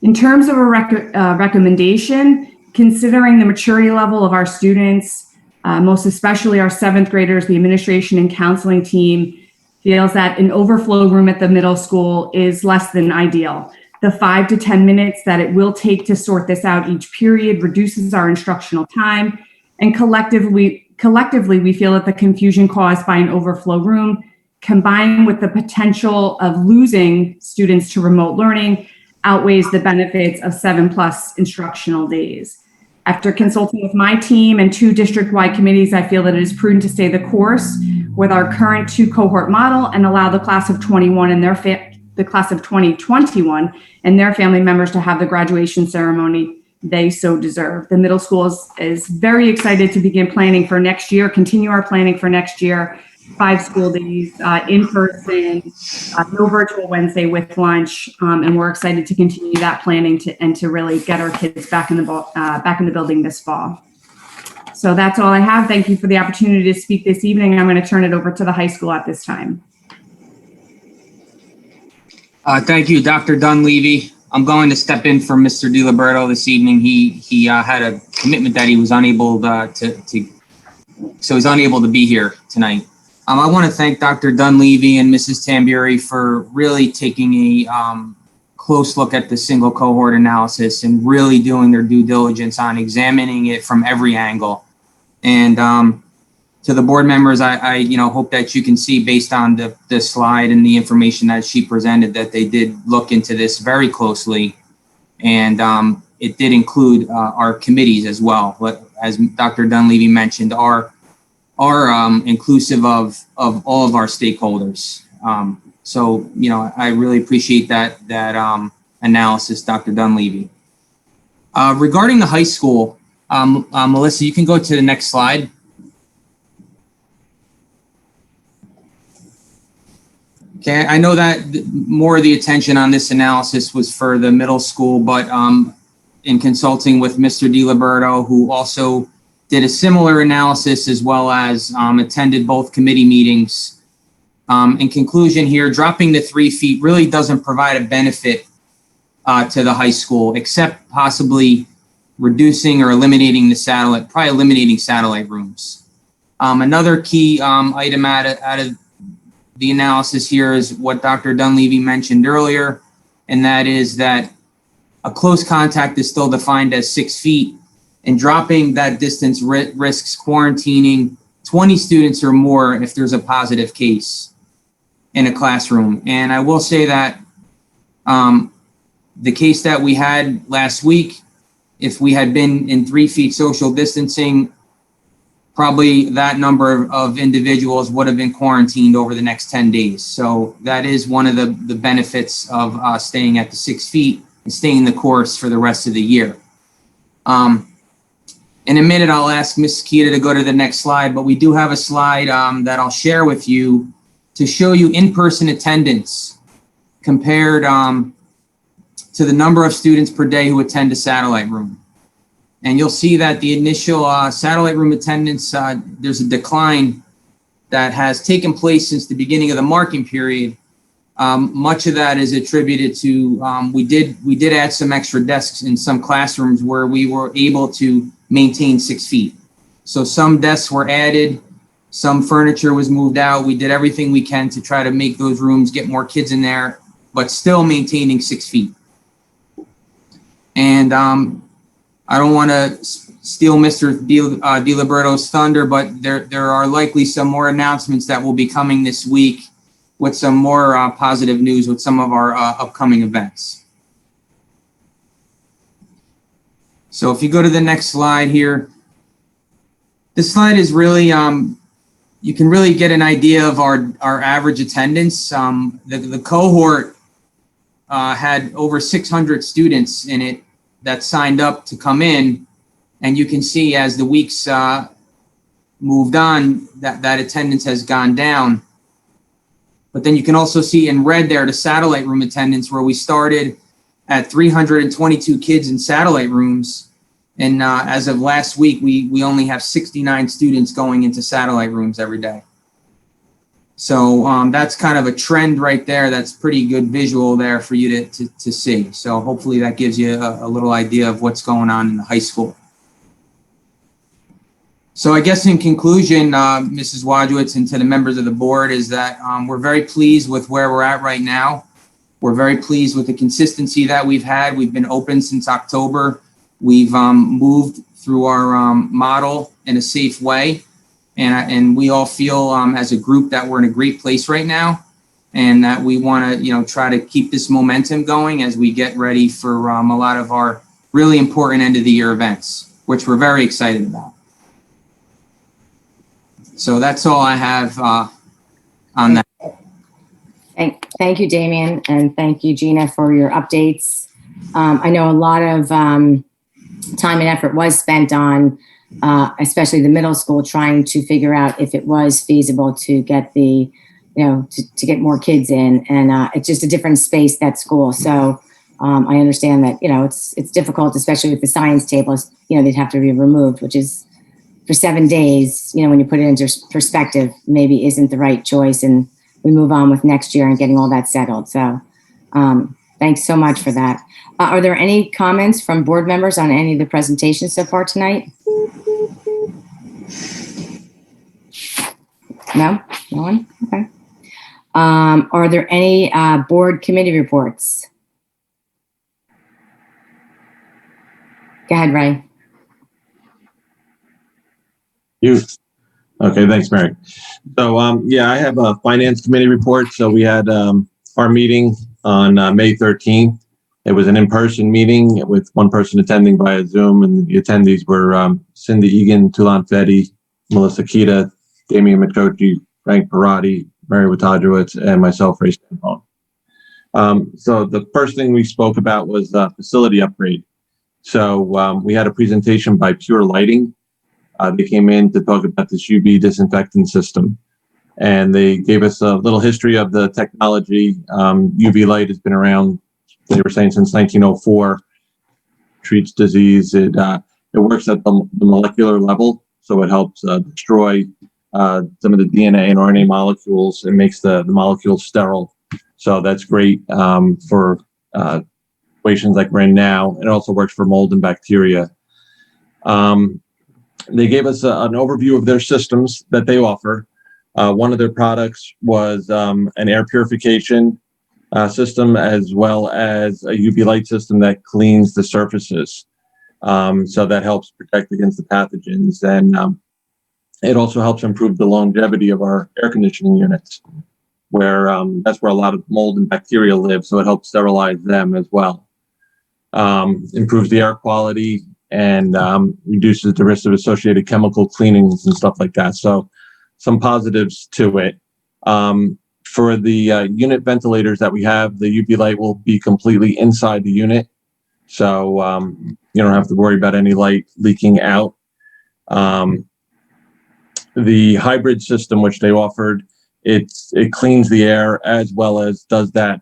In terms of a recommendation, considering the maturity level of our students, most especially our 7th graders, the administration and counseling team feels that an overflow room at the middle school is less than ideal. The 5 to 10 minutes that it will take to sort this out each period reduces our instructional time, and collectively we feel that the confusion caused by an overflow room, combined with the potential of losing students to remote learning, outweighs the benefits of 7+ instructional days. After consulting with my team and 2 district-wide committees, I feel that it is prudent to stay the course with our current 2 cohort model and allow the class of 21 and the class of 2021 and their family members to have the graduation ceremony they so deserve. The middle school is very excited to begin planning for next year, continue our planning for next year. 5 school days in person, no virtual Wednesday with lunch, and we're excited to continue that planning to really get our kids back in the building this fall. So that's all I have. Thank you for the opportunity to speak this evening. I'm going to turn it over to the high school at this time. Thank you, Dr. Dunleavy. I'm going to step in for Mr. DiLiberto this evening. He had a commitment that he was unable so he's unable to be here tonight. I want to thank Dr. Dunleavy and Mrs. Tamburri for really taking a close look at the single cohort analysis and really doing their due diligence on examining it from every angle. And to the board members, I hope that you can see based on the slide and the information that she presented that they did look into this very closely. And it did include our committees as well. But as Dr. Dunleavy mentioned, are inclusive of all of our stakeholders. So, I really appreciate that analysis, Dr. Dunleavy. Regarding the high school, Melissa, you can go to the next slide. Okay, I know that more of the attention on this analysis was for the middle school, but in consulting with Mr. DiLiberto, who also did a similar analysis as well as attended both committee meetings. In conclusion here, dropping the 3 feet really doesn't provide a benefit to the high school, except possibly reducing or eliminating probably eliminating satellite rooms. Another key item out of the analysis here is what Dr. Dunleavy mentioned earlier, and that is that a close contact is still defined as 6 feet, and dropping that distance risks quarantining 20 students or more if there's a positive case in a classroom. And I will say that the case that we had last week, if we had been in 3 feet social distancing, probably that number of individuals would have been quarantined over the next 10 days. So that is one of the benefits of staying at the 6 feet and staying the course for the rest of the year. In a minute, I'll ask Ms. Kita to go to the next slide, but we do have a slide that I'll share with you to show you in-person attendance compared to the number of students per day who attend a satellite room. And you'll see that the initial satellite room attendance, there's a decline that has taken place since the beginning of the marking period. Much of that is attributed to, we did add some extra desks in some classrooms where we were able to maintain 6 feet. So some desks were added, some furniture was moved out. We did everything we can to try to make those rooms, get more kids in there, but still maintaining 6 feet. And I don't want to steal Mr. DiLiberto's thunder, but there are likely some more announcements that will be coming this week with some more positive news with some of our upcoming events. So if you go to the next slide here, this slide is really, you can really get an idea of our average attendance. The cohort had over 600 students in it that signed up to come in. And you can see as the weeks moved on, that attendance has gone down. But then you can also see in red there the satellite room attendance, where we started at 322 kids in satellite rooms. And as of last week, we only have 69 students going into satellite rooms every day. So that's kind of a trend right there. That's pretty good visual there for you to see. So hopefully that gives you a little idea of what's going on in the high school. So I guess in conclusion, Mrs. Wojcicki, and to the members of the board, is that we're very pleased with where we're at right now. We're very pleased with the consistency that we've had. We've been open since October. We've moved through our model in a safe way. And we all feel as a group that we're in a great place right now, and that we want to, try to keep this momentum going as we get ready for a lot of our really important end of the year events, which we're very excited about. So that's all I have on that. Thank you, Damien, and thank you, Gina, for your updates. I know a lot of time and effort was spent on, especially the middle school, trying to figure out if it was feasible to get to get more kids in, and it's just a different space, that school. So I understand that it's difficult, especially with the science tables. They'd have to be removed, which is, for 7 days, when you put it into perspective, maybe isn't the right choice, and we move on with next year and getting all that settled. So thanks so much for that. Are there any comments from board members on any of the presentations so far tonight? No? No one? Okay. Are there any board committee reports? Go ahead, Ray. Okay, thanks, Mary. So, I have a finance committee report. So we had our meeting on May 13th. It was an in-person meeting with one person attending via Zoom, and the attendees were Cindy Egan, Tulan Fetty, Melissa Kita, Damian Michochi, Frank Parati, Mary Wojcicki, and myself, Ray Stanfone. So the first thing we spoke about was facility upgrade. So we had a presentation by Pure Lighting. They came in to talk about this UV disinfectant system, and they gave us a little history of the technology. UV light has been around, they were saying, since 1904, treats disease. It It works at the molecular level, so it helps destroy some of the DNA and RNA molecules and makes the molecules sterile. So that's great for situations like we're in now. It also works for mold and bacteria. They gave us an overview of their systems that they offer. One of their products was an air purification system, as well as a UV light system that cleans the surfaces. So that helps protect against the pathogens. And it also helps improve the longevity of our air conditioning units, where that's where a lot of mold and bacteria live. So it helps sterilize them as well. Improves the air quality and reduces the risk of associated chemical cleanings and stuff like that. So some positives to it. For the unit ventilators that we have, the UV light will be completely inside the unit. So you don't have to worry about any light leaking out. The hybrid system, which they offered, it cleans the air as well as does that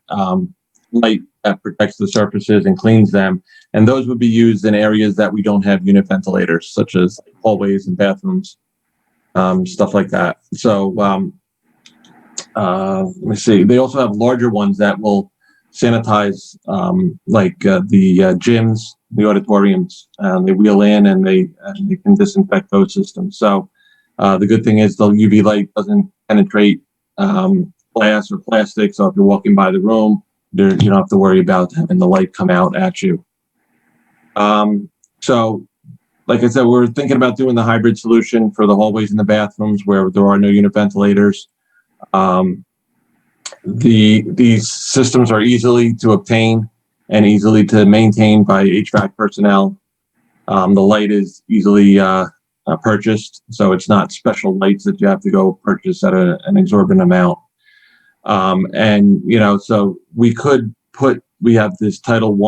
light that protects the surfaces and cleans them. And those would be used in areas that we don't have unit ventilators, such as hallways and bathrooms, stuff like that. So let me see. They also have larger ones that will sanitize, like the gyms, the auditoriums. They wheel in and they can disinfect those systems. So the good thing is the UV light doesn't penetrate glass or plastic. So if you're walking by the room, you don't have to worry about having the light come out at you. So, like I said, we're thinking about doing the hybrid solution for the hallways and the bathrooms where there are no unit ventilators. These systems are easily to obtain and easily to maintain by HVAC personnel. The light is easily purchased, so it's not special lights that you have to go purchase at an exorbitant amount. And so we have this Title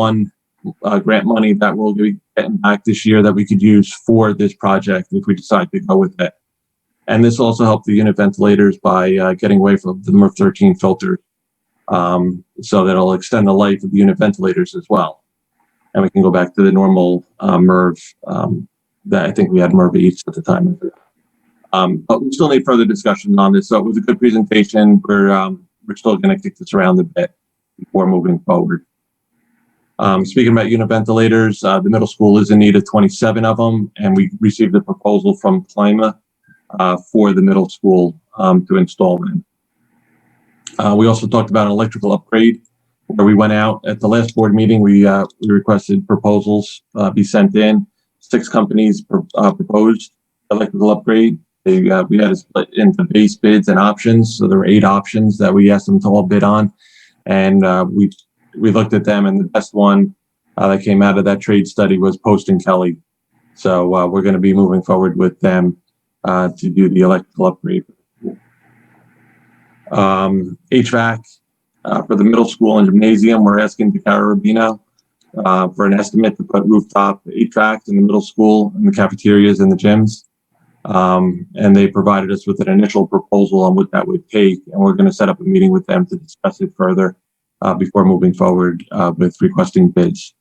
I grant money that we'll be getting back this year that we could use for this project if we decide to go with it. And this also helped the unit ventilators by getting away from the MERV 13 filters. So that'll extend the life of the unit ventilators as well. And we can go back to the normal MERV that I think we had MERV 8 at the time. But we still need further discussion on this. So it was a good presentation. We're still going to kick this around a bit before moving forward. Speaking about unit ventilators, the middle school is in need of 27 of them, and we received a proposal from Clima for the middle school to install them. We also talked about an electrical upgrade, where we went out at the last board meeting. We requested proposals be sent in. 6 companies proposed electrical upgrade. We had to split into base bids and options. So there were 8 options that we asked them to all bid on, and we looked at them, and the best one that came out of that trade study was Post and Kelly. So we're going to be moving forward with them to do the electrical upgrade. HVAC for the middle school and gymnasium, we're asking DeCara Rubino for an estimate to put rooftop HVAC in the middle school and the cafeterias and the gyms. And they provided us with an initial proposal on what that would take, and we're going to set up a meeting with them to discuss it further before moving forward with requesting bids.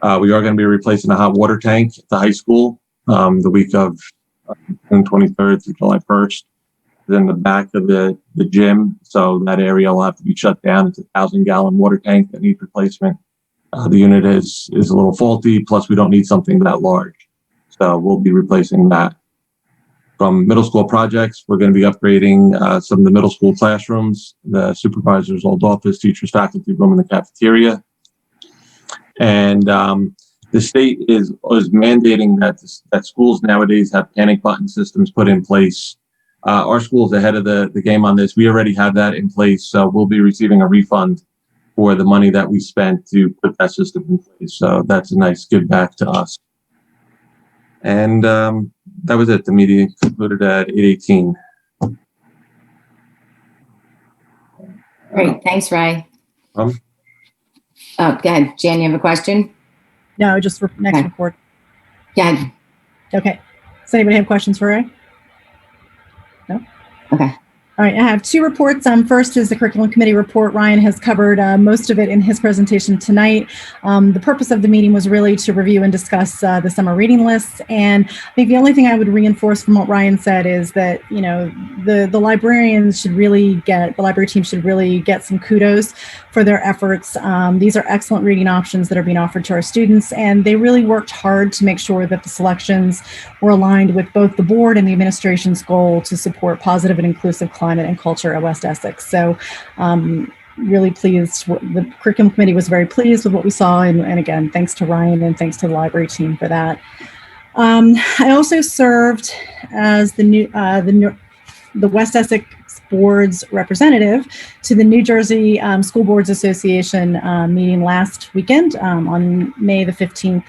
We are going to be replacing a hot water tank at the high school the week of June 23rd through July 1st. In the back of the gym, so that area will have to be shut down. It's a 1,000-gallon water tank that needs replacement. The unit is a little faulty, plus we don't need something that large. So we'll be replacing that. From middle school projects, we're going to be upgrading some of the middle school classrooms, the supervisor's old office, teachers, faculty room, and the cafeteria. And the state is mandating that schools nowadays have panic button systems put in place. Our school's ahead of the game on this. We already have that in place, so we'll be receiving a refund for the money that we spent to put that system in place. So that's a nice give back to us. And that was it. The meeting concluded at 8:18. Great. Thanks, Ray. Um, Oh, go ahead. Jan, you have a question? No, just next Okay. report. Go ahead. Okay. Does anybody have questions for Ray? Okay. All right, I have two reports. First is the curriculum committee report. Ryan has covered most of it in his presentation tonight. The purpose of the meeting was really to review and discuss the summer reading lists. And I think the only thing I would reinforce from what Ryan said is that, you know, the librarians should really get, the library team should really get some kudos for their efforts. These are excellent reading options that are being offered to our students, and they really worked hard to make sure that the selections were aligned with both the board and the administration's goal to support positive and inclusive climate and culture at West Essex. So really pleased. The curriculum committee was very pleased with what we saw. And again, thanks to Ryan and thanks to the library team for that. I also served as the West Essex Board's representative to the New Jersey School Boards Association meeting last weekend on May the 15th.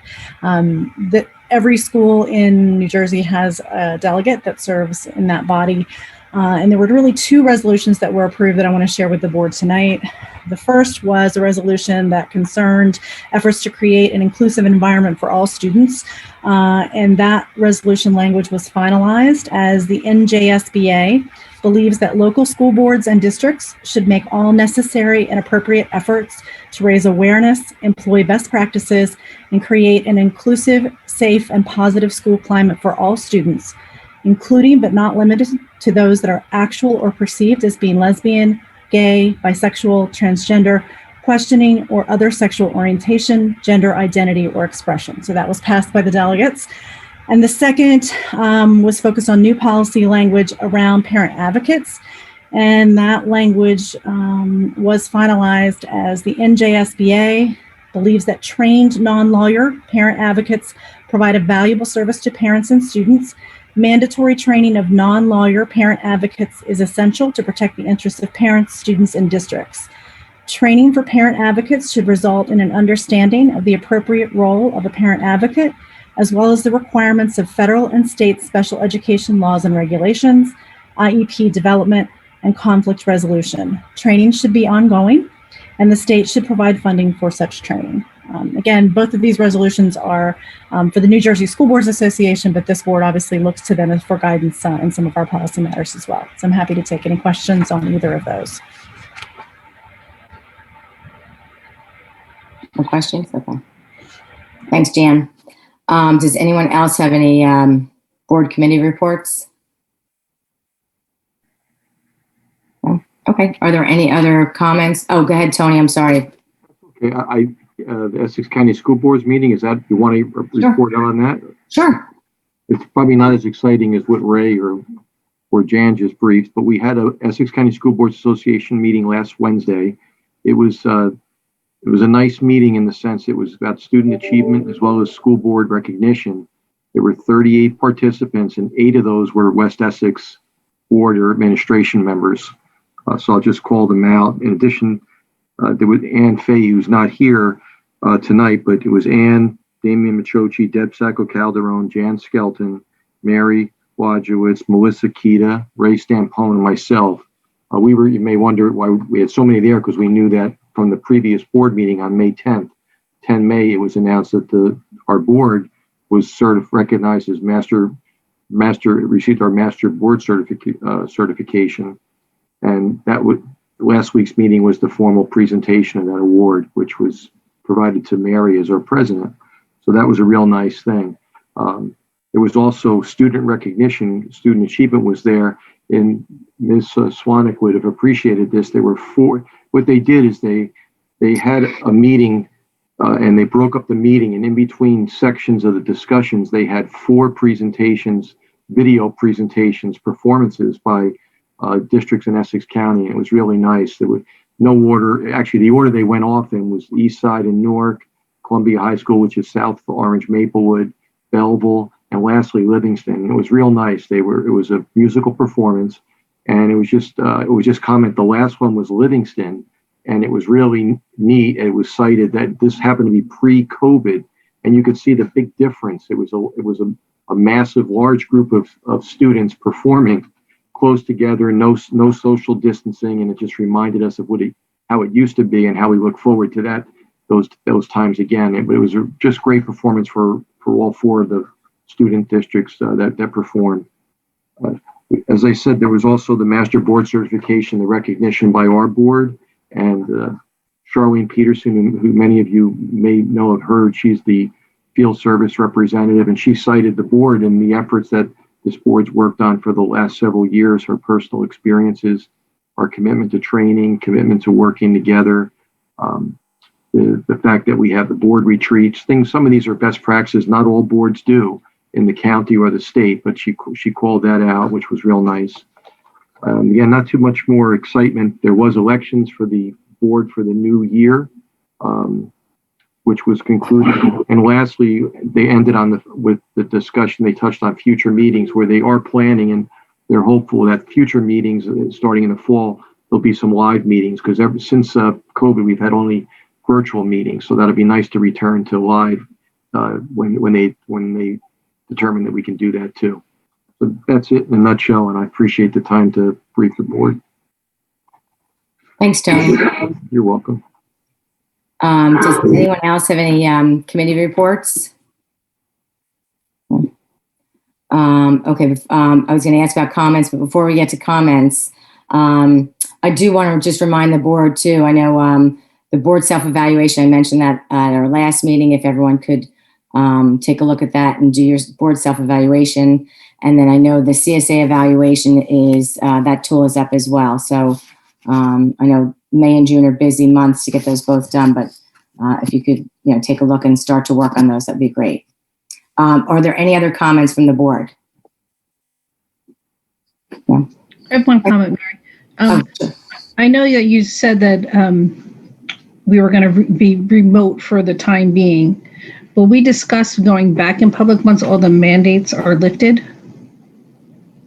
Every school in New Jersey has a delegate that serves in that body. And there were really two resolutions that were approved that I want to share with the board tonight. The first was a resolution that concerned efforts to create an inclusive environment for all students. And that resolution language was finalized as the NJSBA believes that local school boards and districts should make all necessary and appropriate efforts to raise awareness, employ best practices, and create an inclusive, safe, and positive school climate for all students, including but not limited to those that are actual or perceived as being lesbian, gay, bisexual, transgender, questioning, or other sexual orientation, gender identity, or expression. So that was passed by the delegates. And the second was focused on new policy language around parent advocates. And that language was finalized as the NJSBA believes that trained non-lawyer parent advocates provide a valuable service to parents and students. Mandatory training of non-lawyer parent advocates is essential to protect the interests of parents, students, and districts. Training for parent advocates should result in an understanding of the appropriate role of a parent advocate, as well as the requirements of federal and state special education laws and regulations, IEP development, and conflict resolution. Training should be ongoing, and the state should provide funding for such training. Again, both of these resolutions are for the New Jersey School Boards Association, but this board obviously looks to them for guidance in some of our policy matters as well. So I'm happy to take any questions on either of those. No questions? Okay. Thanks, Jan. Does anyone else have any board committee reports? No? Okay. Are there any other comments? Oh, go ahead, Tony. I'm sorry. Okay, the Essex County School Boards meeting, is that, you want to report on that? Sure. It's probably not as exciting as what Ray or Jan just briefed, but we had a Essex County School Boards Association meeting last Wednesday. It was a nice meeting in the sense it was about student achievement as well as school board recognition. There were 38 participants, and 8 of those were West Essex board or administration members. So I'll just call them out. In addition, there was Ann Fay, who's not here tonight, but it was Ann, Damian Machochi, Deb Sacco Calderon, Jan Skelton, Mary Wojciech, Melissa Kita, Ray Stampone, and myself. You may wonder why we had so many there, because we knew that from the previous board meeting on May 10th. 10 May, it was announced that our board was recognized as received our master board certification. And that last week's meeting was the formal presentation of that award, which was provided to Mary as our president. So that was a real nice thing. There was also student recognition, student achievement was there, and Ms. Swanick would have appreciated this. There were 4, what they did is they had a meeting and they broke up the meeting, and in between sections of the discussions, they had 4 presentations, video presentations, performances by districts in Essex County. It was really nice. There was no order. Actually, the order they went off in was East Side and Newark, Columbia High School, which is south of Orange, Maplewood, Belleville, and lastly, Livingston. It was real nice. It was a musical performance, and it was just comment. The last one was Livingston, and it was really neat. It was cited that this happened to be pre-COVID, and you could see the big difference. It was a massive, large group of students performing close together, no social distancing, and it just reminded us of how it used to be and how we look forward to those times again. It was just great performance for all 4 of the student districts that performed. As I said, there was also the Master Board Certification, the recognition by our board, and Charlene Peterson, who many of you may know have heard, she's the field service representative, and she cited the board in the efforts that this board's worked on for the last several years, her personal experiences, our commitment to training, commitment to working together, the fact that we have the board retreats, some of these are best practices not all boards do in the county or the state, but she called that out, which was real nice. Again, not too much more excitement. There was elections for the board for the new year, which was concluded. And lastly, they ended with the discussion. They touched on future meetings where they are planning, and they're hopeful that future meetings starting in the fall, there'll be some live meetings, because ever since COVID, we've had only virtual meetings. So that'll be nice to return to live when they determine that we can do that too. So that's it in a nutshell, and I appreciate the time to brief the board. Thanks, Tony. You're welcome. Does anyone else have any committee reports? Okay, I was going to ask about comments, but before we get to comments, I do want to just remind the board too. I know the board self-evaluation, I mentioned that at our last meeting, if everyone could take a look at that and do your board self-evaluation. And then I know the CSA evaluation is, that tool is up as well. So I know May and June are busy months to get those both done, but if you could, take a look and start to work on those, that'd be great. Are there any other comments from the board? I have one comment, Mary. Sure. I know that you said that we were going to be remote for the time being, but we discussed going back in public once all the mandates are lifted.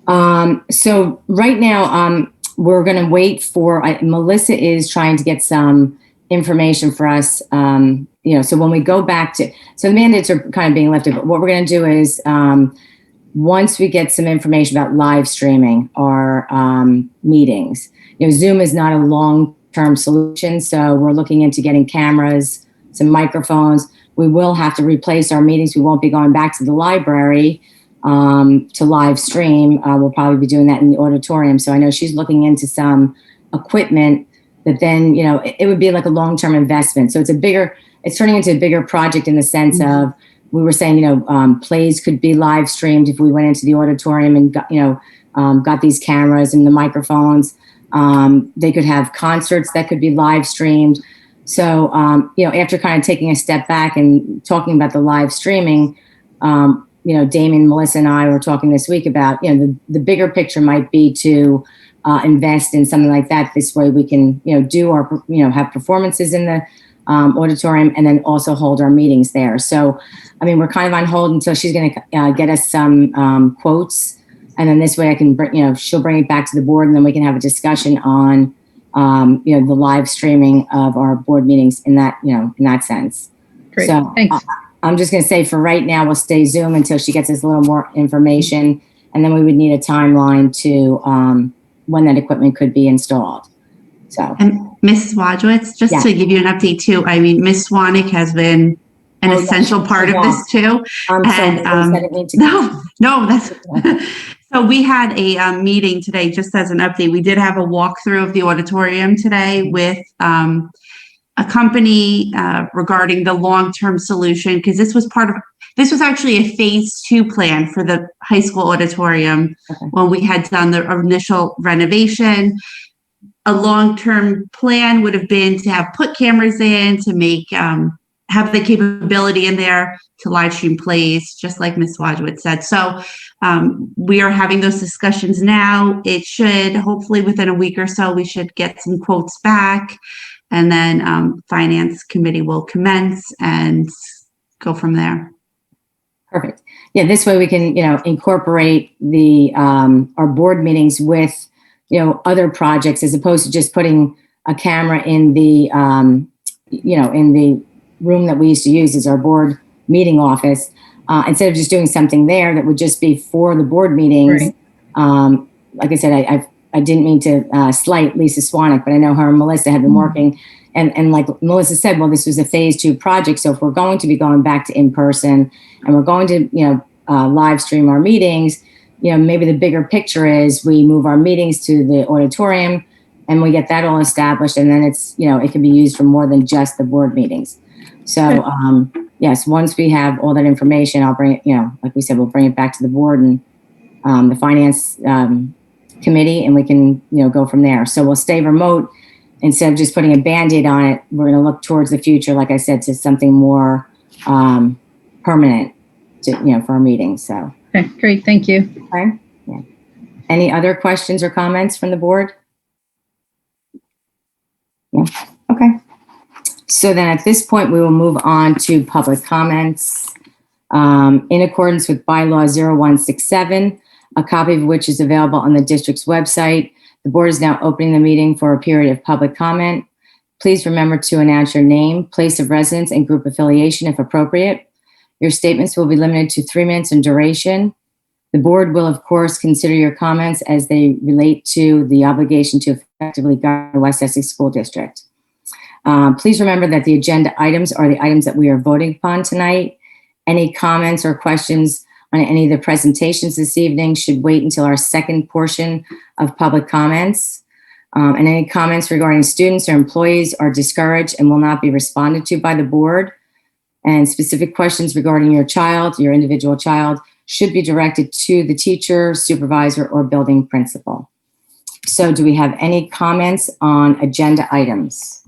So right now, we're going to wait for, Melissa is trying to get some information for us, so when we go back to, so the mandates are kind of being lifted, but what we're going to do is, once we get some information about live streaming our meetings, Zoom is not a long-term solution, so we're looking into getting cameras, some microphones. We will have to replace our meetings. We won't be going back to the library to live stream. We'll probably be doing that in the auditorium. So I know she's looking into some equipment that then, it would be like a long-term investment. So it's turning into a bigger project in the sense of, we were saying, plays could be live streamed if we went into the auditorium and got these cameras and the microphones. They could have concerts that could be live streamed. So, after kind of taking a step back and talking about the live streaming, Damien, Melissa, and I were talking this week about, the bigger picture might be to invest in something like that. This way we can, do our, have performances in the auditorium and then also hold our meetings there. So, we're kind of on hold until she's going to get us some quotes. And then this way I can bring, she'll bring it back to the board and then we can have a discussion on, the live streaming of our board meetings in that, in that sense. Great, so, thanks. I'm just going to say for right now, we'll stay Zoom until she gets us a little more information. And then we would need a timeline to when that equipment could be installed. So, And Ms. Wojcicki, just to give you an update too, Ms. Swanek has been an essential part of this too. I'm sorry, I didn't mean to. No, that's, so we had a meeting today, just as an update. We did have a walkthrough of the auditorium today with a company regarding the long-term solution, because this was actually a phase 2 plan for the high school auditorium. Okay. When we had done the initial renovation. A long-term plan would have been to have put cameras in, to make have the capability in there to live stream plays, just like Ms. Wojcicki said. So we are having those discussions now. It should, hopefully within a week or so, we should get some quotes back. And then Finance Committee will commence and go from there. Perfect. Yeah, this way we can, incorporate the our board meetings with, other projects as opposed to just putting a camera in the, in the room that we used to use as our board meeting office. Instead of just doing something there that would just be for the board meetings. Right. Like I said, I didn't mean to slight Lisa Swanek, but I know her and Melissa have been working. And like Melissa said, well, this was a phase 2 project. So if we're going to be going back to in-person and we're going to, live stream our meetings, maybe the bigger picture is we move our meetings to the auditorium and we get that all established, and then it's, it can be used for more than just the board meetings. So, yes, once we have all that information, I'll bring it, like we said, we'll bring it back to the board and the finance committee, and we can, go from there. So we'll stay remote. Instead of just putting a Band-Aid on it, we're going to look towards the future, like I said, to something more permanent, for our meetings. So. Okay, great. Thank you. Okay. Yeah. Any other questions or comments from the board? Yeah. Okay. So then at this point, we will move on to public comments. In accordance with bylaw 0167, a copy of which is available on the district's website, the board is now opening the meeting for a period of public comment. Please remember to announce your name, place of residence, and group affiliation if appropriate. Your statements will be limited to 3 minutes in duration. The board will, of course, consider your comments as they relate to the obligation to effectively govern the West Essex School District. Please remember that the agenda items are the items that we are voting upon tonight. Any comments or questions on any of the presentations this evening should wait until our second portion of public comments. And any comments regarding students or employees are discouraged and will not be responded to by the board. And specific questions regarding your child, your individual child, should be directed to the teacher, supervisor, or building principal. So do we have any comments on agenda items?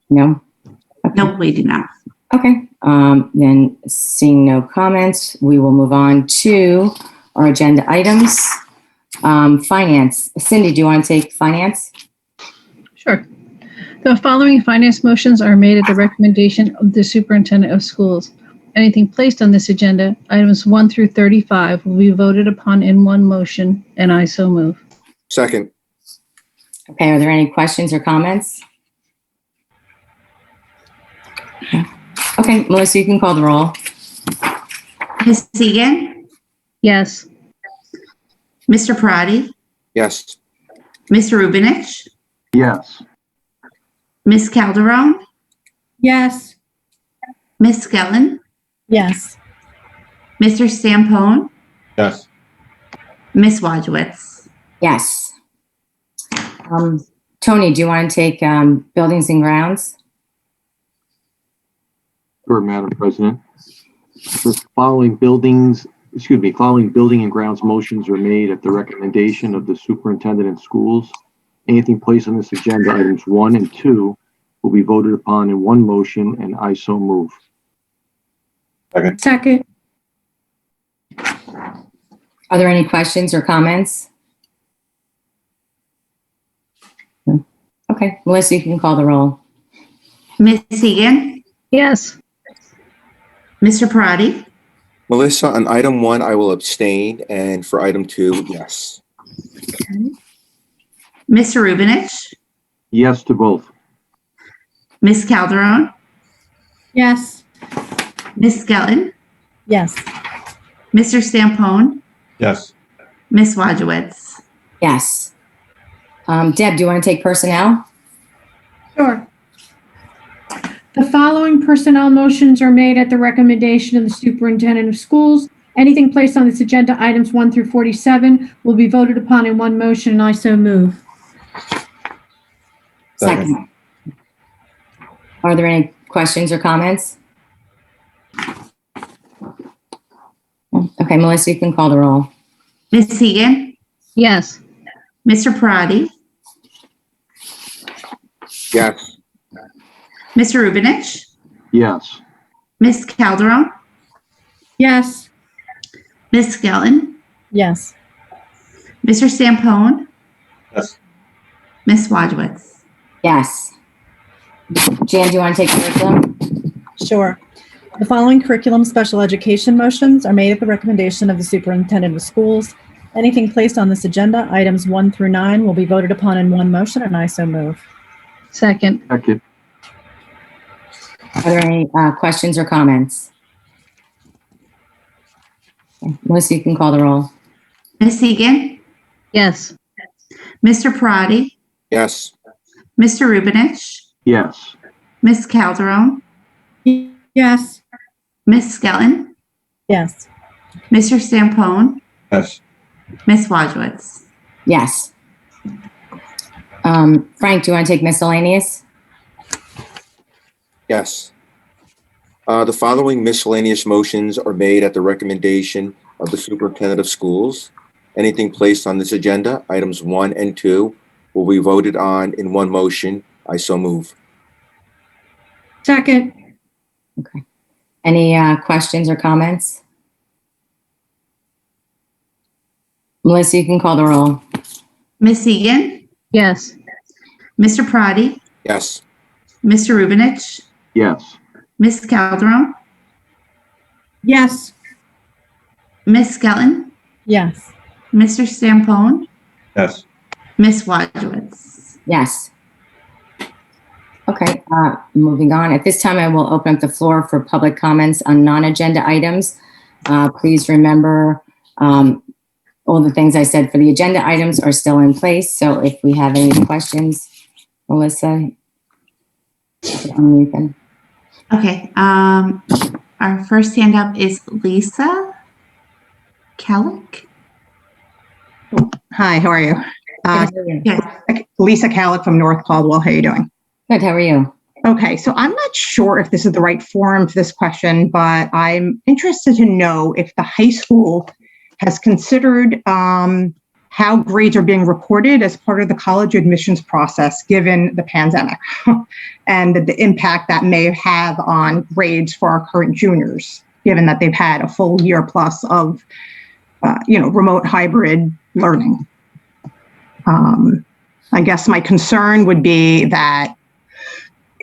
No? Okay. No, we do not. Okay. Then seeing no comments, we will move on to our agenda items. Finance. Cindy, do you want to take finance? Sure. The following finance motions are made at the recommendation of the superintendent of schools. Anything placed on this agenda, items 1 through 35, will be voted upon in one motion, and I so move. Second. Okay. Are there any questions or comments? Okay. Melissa, you can call the roll. Ms. Egan, Yes. Mr. Parati, Yes. Mr. Rubinich, Yes. Ms. Calderon, Yes. Ms. Skellen, Yes. Mr. Stampone, Yes. Ms. Wojcicki. Yes. Tony, do you want to take buildings and grounds? Sure, Madam President. The following building and grounds motions are made at the recommendation of the superintendent and schools. Anything placed on this agenda, items 1 and 2, will be voted upon in one motion, and I so move. Second. Are there any questions or comments? No? Okay. Melissa, you can call the roll. Ms. Egan, Yes. Mr. Parati, Melissa, on item 1, I will abstain, and for item 2, yes. Mr. Rubinich, Yes to both. Ms. Calderon, Yes. Ms. Skellen, Yes. Mr. Stampone, Yes. Ms. Wojcicki. Yes. Deb, do you want to take personnel? Sure. The following personnel motions are made at the recommendation of the superintendent of schools. Anything placed on this agenda, items 1 through 47, will be voted upon in one motion, and I so move. Second. Are there any questions or comments? Okay, Melissa, you can call the roll. Ms. Egan, Yes. Mr. Parati, Yes. Mr. Rubinich, Yes. Ms. Calderon, Yes. Ms. Skellen, Yes. Mr. Stampone, Yes. Ms. Wojcicki. Yes. Jan, do you want to take curriculum? Sure. The following curriculum special education motions are made at the recommendation of the superintendent of schools. Anything placed on this agenda, items 1 through 9, will be voted upon in one motion, and I so move. Second. Second. Are there any questions or comments? Okay, Melissa, you can call the roll. Ms. Egan, Yes. Mr. Parati, Yes. Mr. Rubinich, Yes. Ms. Calderon, Yes. Ms. Skellen, Yes. Mr. Stampone, Yes. Ms. Wojcicki. Yes. Frank, do you want to take miscellaneous? Yes. The following miscellaneous motions are made at the recommendation of the superintendent of schools. Anything placed on this agenda, items 1 and 2, will be voted on in one motion. I so move. Second. Okay. Any questions or comments? Melissa, you can call the roll. Ms. Egan, Yes. Mr. Prati, Yes. Mr. Rubinich, Yes. Ms. Calderon, Yes. Ms. Skelton, Yes. Mr. Stampone, Yes. Ms. Wojcicki. Yes. Okay, moving on. At this time, I will open up the floor for public comments on non-agenda items. Please remember, all the things I said for the agenda items are still in place. So if we have any questions, Melissa, unmute them. Okay, our first hand up is Lisa Kellick. Hi, how are you? Good. Lisa Calic from North Caldwell. How are you doing? Good, how are you? Okay, so I'm not sure if this is the right forum for this question, but I'm interested to know if the high school has considered how grades are being reported as part of the college admissions process, given the pandemic and the impact that may have on grades for our current juniors, given that they've had a full year plus of, remote hybrid learning. I guess my concern would be that,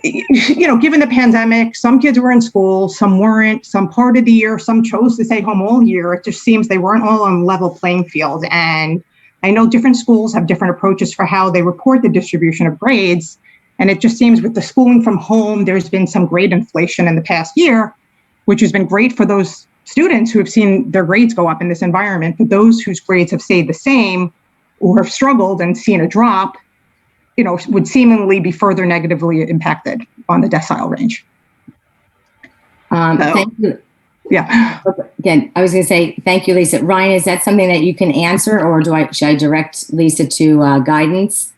given the pandemic, some kids were in school, some weren't, some part of the year, some chose to stay home all year. It just seems they weren't all on a level playing field. And I know different schools have different approaches for how they report the distribution of grades. And it just seems with the schooling from home, there's been some grade inflation in the past year, which has been great for those students who have seen their grades go up in this environment. But those whose grades have stayed the same or have struggled and seen a drop, would seemingly be further negatively impacted on the decile range. Thank you. Yeah. Again, I was going to say, thank you, Lisa. Ryan, is that something that you can answer, or should I direct Lisa to guidance?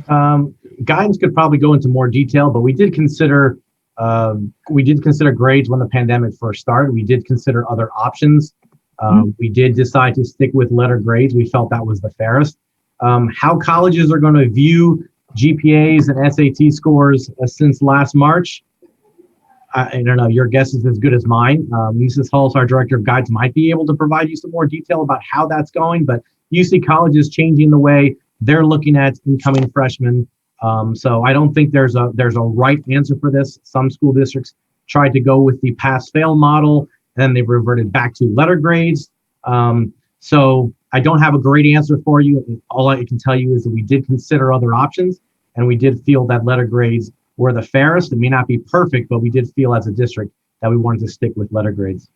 Guidance could probably go into more detail, but we did consider grades when the pandemic first started. We did consider other options. We did decide to stick with letter grades. We felt that was the fairest. How colleges are going to view GPAs and SAT scores since last March, I don't know. Your guess is as good as mine. Mrs. Hulse, our director of guides, might be able to provide you some more detail about how that's going, but you see colleges changing the way they're looking at incoming freshmen. So I don't think there's a right answer for this. Some school districts tried to go with the pass-fail model, then they reverted back to letter grades. So I don't have a great answer for you. All I can tell you is that we did consider other options, and we did feel that letter grades were the fairest. It may not be perfect, but we did feel as a district that we wanted to stick with letter grades.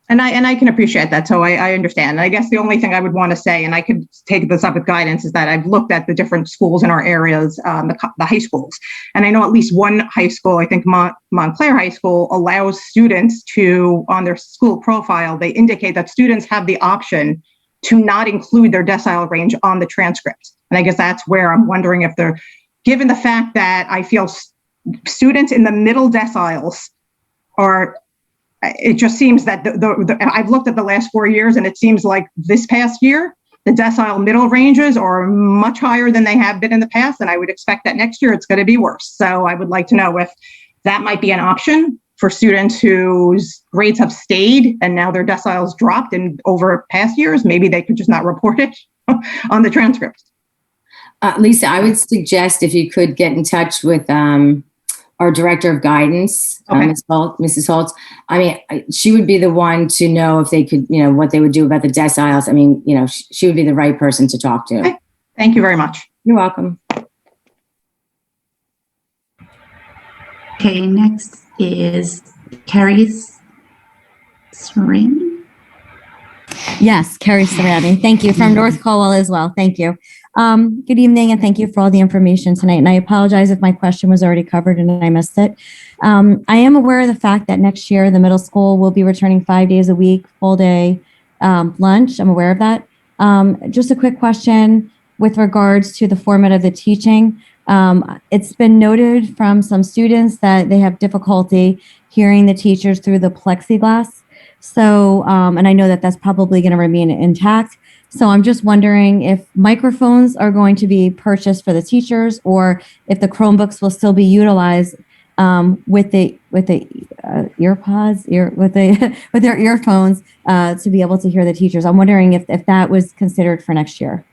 And I can appreciate that. So I understand. And I guess the only thing I would want to say, and I could take this up with guidance, is that I've looked at the different schools in our areas, the high schools. And I know at least one high school, I think Montclair High School, allows students to, on their school profile, they indicate that students have the option to not include their decile range on the transcript. And I guess that's where I'm wondering if they're, given the fact that I feel students in the middle deciles are, it just seems that I've looked at the last 4 years, and it seems like this past year, the decile middle ranges are much higher than they have been in the past. And I would expect that next year it's going to be worse. So I would like to know if that might be an option for students whose grades have stayed and now their deciles dropped in over past years. Maybe they could just not report it on the transcript. Lisa, I would suggest if you could get in touch with our director of guidance, Okay. Mrs. Holtz. I mean, she would be the one to know if they could, what they would do about the deciles. I mean, she would be the right person to talk to. Okay. Thank you very much. You're welcome. Okay, next is Carrie Serrani. Yes, Carrie Serrani. Thank you. From North Caldwell as well. Thank you. Good evening, and thank you for all the information tonight. And I apologize if my question was already covered and I missed it. I am aware of the fact that next year the middle school will be returning 5 days a week, full day, lunch. I'm aware of that. Just a quick question with regards to the format of the teaching. It's been noted from some students that they have difficulty hearing the teachers through the plexiglass. So, and I know that that's probably going to remain intact. So I'm just wondering if microphones are going to be purchased for the teachers, or if the Chromebooks will still be utilized with the earpods, with their earphones to be able to hear the teachers. I'm wondering if that was considered for next year.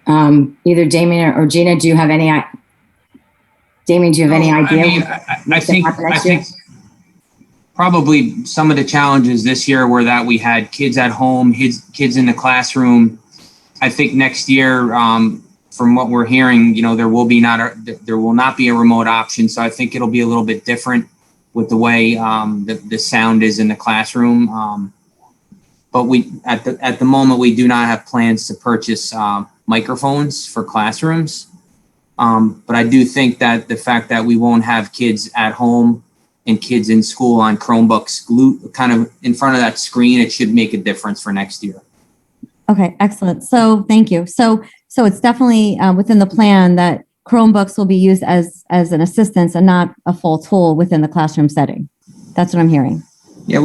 Either Damien or Gina, do you have any? Damien, do you have any idea? I mean, I think probably some of the challenges this year were that we had kids at home, kids in the classroom. I think next year, from what we're hearing, there will not be a remote option. So I think it'll be a little bit different with the way the sound is in the classroom. But we at the moment we do not have plans to purchase microphones for classrooms. But I do think that the fact that we won't have kids at home and kids in school on Chromebooks glued kind of in front of that screen, it should make a difference for next year. Okay, excellent. So thank you. So it's definitely within the plan that Chromebooks will be used as an assistance and not a full tool within the classroom setting. That's what I'm hearing. Yeah,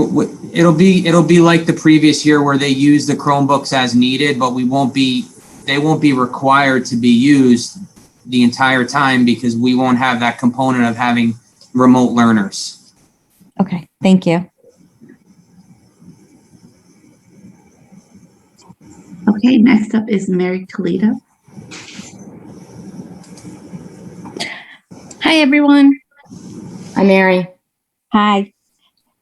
it'll be like the previous year where they use the Chromebooks as needed, but they won't be required to be used the entire time because we won't have that component of having remote learners. Okay, thank you. Okay, next up is Mary Toledo. Hi, everyone. Hi, Mary. Hi.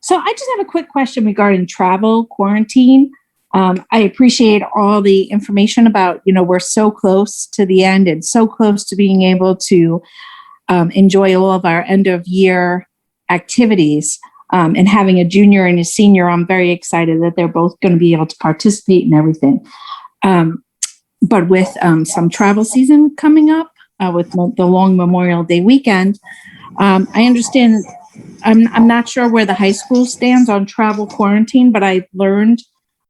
So I just have a quick question regarding travel quarantine. I appreciate all the information about, we're so close to the end and so close to being able to enjoy all of our end of year activities. And having a junior and a senior, I'm very excited that they're both going to be able to participate in everything. But with some travel season coming up, with the long Memorial Day weekend, I understand, I'm not sure where the high school stands on travel quarantine, but I learned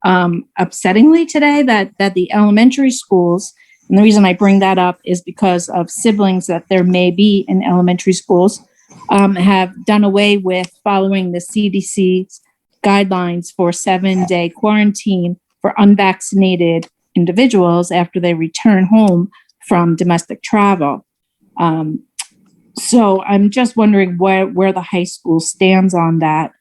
upsettingly today that the elementary schools, and the reason I bring that up is because of siblings that there may be in elementary schools, have done away with following the CDC's guidelines for 7-day quarantine for unvaccinated individuals after they return home from domestic travel. So I'm just wondering where the high school stands on that,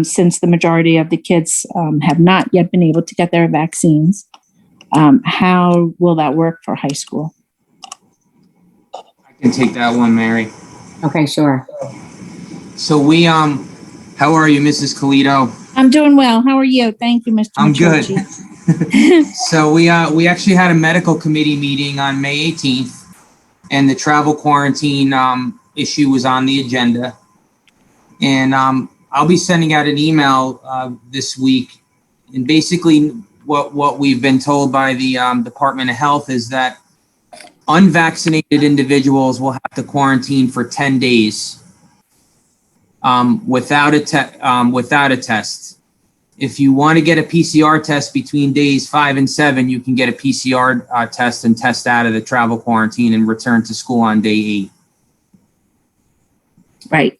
since the majority of the kids have not yet been able to get their vaccines. How will that work for high school? I can take that one, Mary. Okay, sure. So how are you, Mrs. Colito? I'm doing well. How are you? Thank you, Mr. I'm Machucci. good. So we actually had a medical committee meeting on May 18th, and the travel quarantine issue was on the agenda. And I'll be sending out an email this week. And basically what we've been told by the Department of Health is that unvaccinated individuals will have to quarantine for 10 days without a test. If you want to get a PCR test between days 5 and 7, you can get a PCR test and test out of the travel quarantine and return to school on day 8. Right.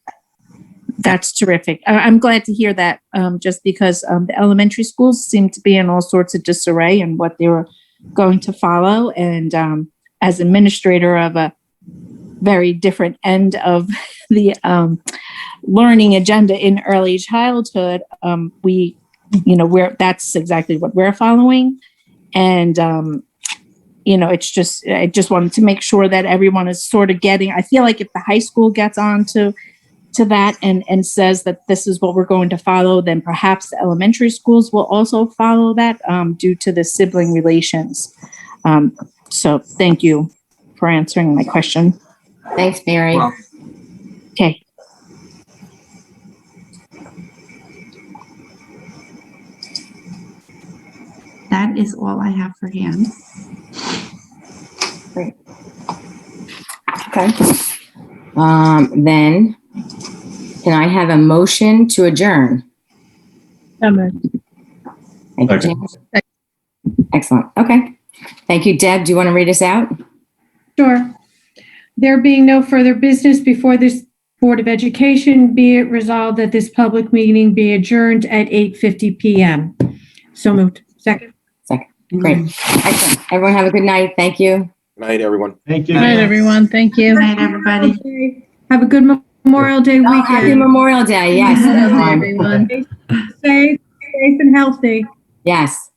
That's terrific. I'm glad to hear that, just because the elementary schools seem to be in all sorts of disarray in what they were going to follow. And as administrator of a very different end of the learning agenda in early childhood, that's exactly what we're following. And, I just wanted to make sure that everyone is sort of getting, I feel like if the high school gets on to that and says that this is what we're going to follow, then perhaps the elementary schools will also follow that due to the sibling relations. So thank you for answering my question. Thanks, Mary. Well, Okay. That is all I have for hands. Great. Okay. Then can I have a motion to adjourn? So moved. Thank you, James. Excellent. Okay. Thank you, Deb. Do you want to read us out? Sure. There being no further business before this Board of Education, be it resolved that this public meeting be adjourned at 8:50 p.m. So moved. Second. Great. Excellent. Everyone have a good night. Thank you. Good night, everyone. Thank you. Good night, everyone. Thank you. Good night, everybody. Have a good Memorial Day Oh, happy weekend. Memorial Day. Yes, Good night, everyone. everyone. Safe and healthy. Yes.